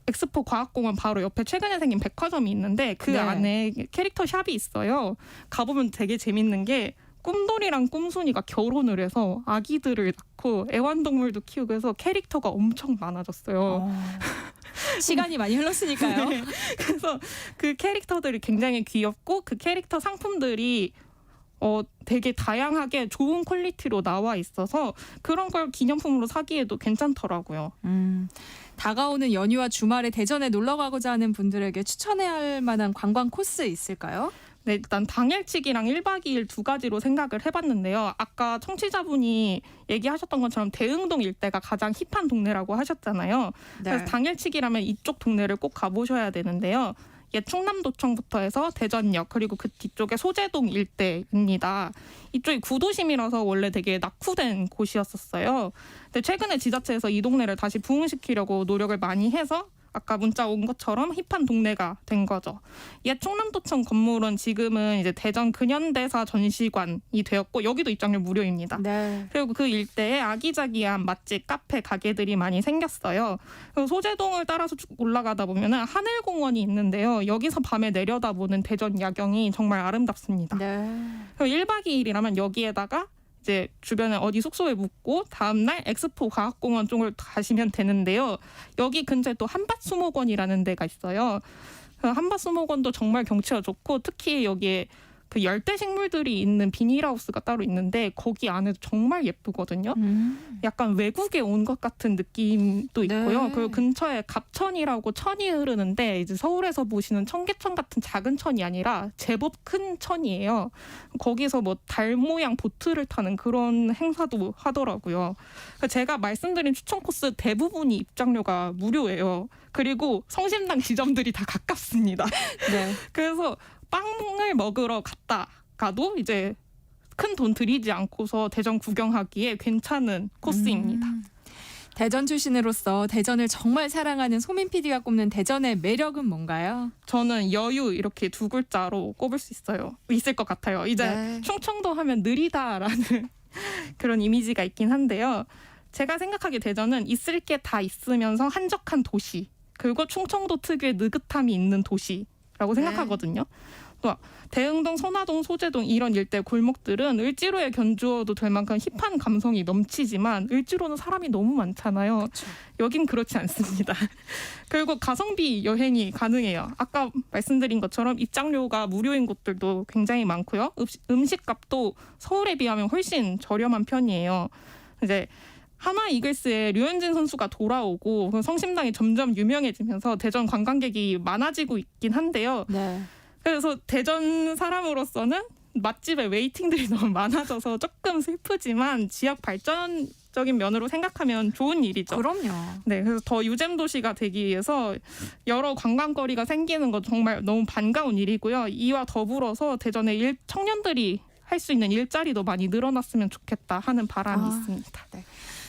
N: 엑스포 과학공원 바로 옆에 최근에 생긴 백화점이 있는데 그
A: 네.
N: 안에 캐릭터 샵이 있어요. 가보면 되게 재밌는 게 꿈돌이랑 꿈순이가 결혼을 해서 아기들을 낳고 애완동물도 키우고 해서 캐릭터가 엄청 많아졌어요.
A: 시간이 많이 흘렀으니까요.
N: 네. 그래서 그 캐릭터들이 굉장히 귀엽고 그 캐릭터 상품들이 되게 다양하게 좋은 퀄리티로 나와 있어서 그런 걸 기념품으로 사기에도 괜찮더라고요.
A: 다가오는 연휴와 주말에 대전에 놀러 가고자 하는 분들에게 추천해야 할 만한 관광 코스 있을까요?
N: 네, 일단 당일치기랑 1박 2일 두 가지로 생각을 해봤는데요. 아까 청취자분이 얘기하셨던 것처럼 대흥동 일대가 가장 힙한 동네라고 하셨잖아요.
A: 네.
N: 그래서 당일치기라면 이쪽 동네를 꼭 가보셔야 되는데요. 옛 충남도청부터 해서 대전역 그리고 그 뒤쪽에 소재동 일대입니다. 이쪽이 구도심이라서 원래 되게 낙후된 곳이었었어요. 근데 최근에 지자체에서 이 동네를 다시 부흥시키려고 노력을 많이 해서 아까 문자 온 것처럼 힙한 동네가 된 거죠. 옛 충남도청 건물은 지금은 이제 대전 근현대사 전시관이 되었고 여기도 입장료 무료입니다.
A: 네.
N: 그리고 그 일대에 아기자기한 맛집, 카페, 가게들이 많이 생겼어요. 그리고 소재동을 따라서 쭉 올라가다 보면은 하늘공원이 있는데요. 여기서 밤에 내려다보는 대전 야경이 정말 아름답습니다.
A: 네.
N: 그리고 1박 2일이라면 여기에다가 이제 주변에 어디 숙소에 묵고 다음날 엑스포 과학공원 쪽을 가시면 되는데요. 여기 근처에 또 한밭수목원이라는 데가 있어요. 그 한밭수목원도 정말 경치가 좋고 특히 여기에 그 열대 식물들이 있는 비닐하우스가 따로 있는데 거기 안에도 정말 예쁘거든요. 약간 외국에 온 것 같은 느낌도 있고요.
A: 네.
N: 그리고 근처에 갑천이라고 천이 흐르는데 이제 서울에서 보시는 청계천 같은 작은 천이 아니라 제법 큰 천이에요. 거기서 뭐 달 모양 보트를 타는 그런 행사도 하더라고요. 제가 말씀드린 추천 코스 대부분이 입장료가 무료예요. 그리고 성심당 지점들이 다 가깝습니다.
A: 네.
N: 그래서 빵을 먹으러 갔다가도 이제 큰 돈 들이지 않고서 대전 구경하기에 괜찮은 코스입니다.
A: 대전 출신으로서 대전을 정말 사랑하는 소민 PD가 꼽는 대전의 매력은 뭔가요?
N: 저는 여유 이렇게 두 글자로 꼽을 수 있을 것 같아요. 이제
A: 네.
N: 충청도 하면 느리다라는 그런 이미지가 있긴 한데요. 제가 생각하기에 대전은 있을 게 다 있으면서 한적한 도시 그리고 충청도 특유의 느긋함이 있는 도시라고 생각하거든요. 또 대흥동, 선화동, 소재동 이런 일대 골목들은 을지로에 견주어도 될 만큼 힙한 감성이 넘치지만 을지로는 사람이 너무 많잖아요.
A: 그쵸.
N: 여긴 그렇지 않습니다. 그리고 가성비 여행이 가능해요. 아까 말씀드린 것처럼 입장료가 무료인 곳들도 굉장히 많고요. 음식값도 서울에 비하면 훨씬 저렴한 편이에요. 이제 하나 이글스의 류현진 선수가 돌아오고 성심당이 점점 유명해지면서 대전 관광객이 많아지고 있긴 한데요.
A: 네.
N: 그래서 대전 사람으로서는 맛집에 웨이팅들이 너무 많아져서 조금 슬프지만 지역 발전적인 면으로 생각하면 좋은 일이죠.
A: 그럼요.
N: 네, 그래서 더 유잼 도시가 되기 위해서 여러 관광거리가 생기는 건 정말 너무 반가운 일이고요. 이와 더불어서 대전의 청년들이 할 수 있는 일자리도 많이 늘어났으면 좋겠다 하는 바람이 있습니다.
A: 네.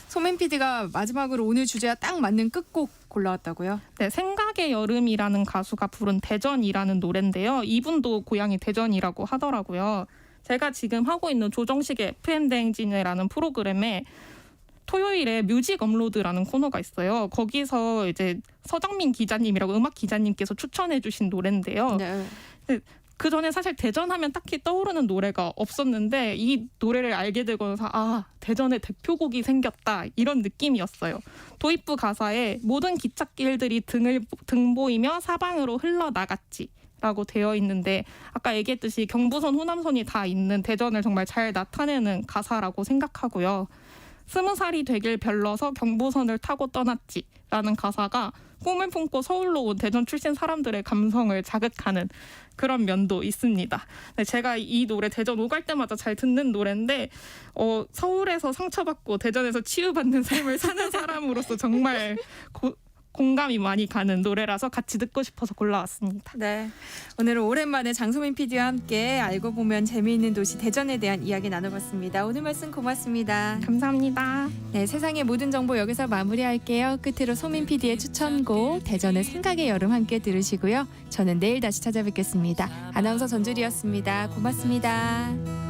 A: 소민 PD가 마지막으로 오늘 주제와 딱 맞는 끝곡 골라왔다고요?
N: 네, 생각의 여름이라는 가수가 부른 대전이라는 노래인데요. 이분도 고향이 대전이라고 하더라고요. 제가 지금 하고 있는 조정식의 FM 대행진이라는 프로그램에 토요일에 뮤직 업로드라는 코너가 있어요. 거기서 이제 서정민 기자님이라고 음악 기자님께서 추천해 주신 노래인데요.
A: 네.
N: 그 전에 사실 대전 하면 딱히 떠오르는 노래가 없었는데 이 노래를 알게 되고 나서 아, 대전에 대표곡이 생겼다 이런 느낌이었어요. 도입부 가사에 모든 기찻길들이 등 보이며 사방으로 흘러나갔지 라고 되어 있는데 아까 얘기했듯이 경부선, 호남선이 다 있는 대전을 정말 잘 나타내는 가사라고 생각하고요. 20살이 되길 별러서 경부선을 타고 떠났지 라는 가사가 꿈을 품고 서울로 온 대전 출신 사람들의 감성을 자극하는 그런 면도 있습니다. 네, 제가 이 노래 대전 오갈 때마다 잘 듣는 노래인데 서울에서 상처받고 대전에서 치유받는 삶을 사는 사람으로서 정말 공감이 많이 가는 노래라서 같이 듣고 싶어서 골라왔습니다.
A: 네, 오늘은 오랜만에 장소민 PD와 함께 알고 보면 재미있는 도시 대전에 대한 이야기 나눠봤습니다. 오늘 말씀 고맙습니다.
N: 감사합니다.
A: 네, 세상의 모든 정보 여기서 마무리할게요. 끝으로 소민 PD의 추천곡 대전의 생각의 여름 함께 들으시고요. 저는 내일 다시 찾아뵙겠습니다. 아나운서 전주리였습니다. 고맙습니다.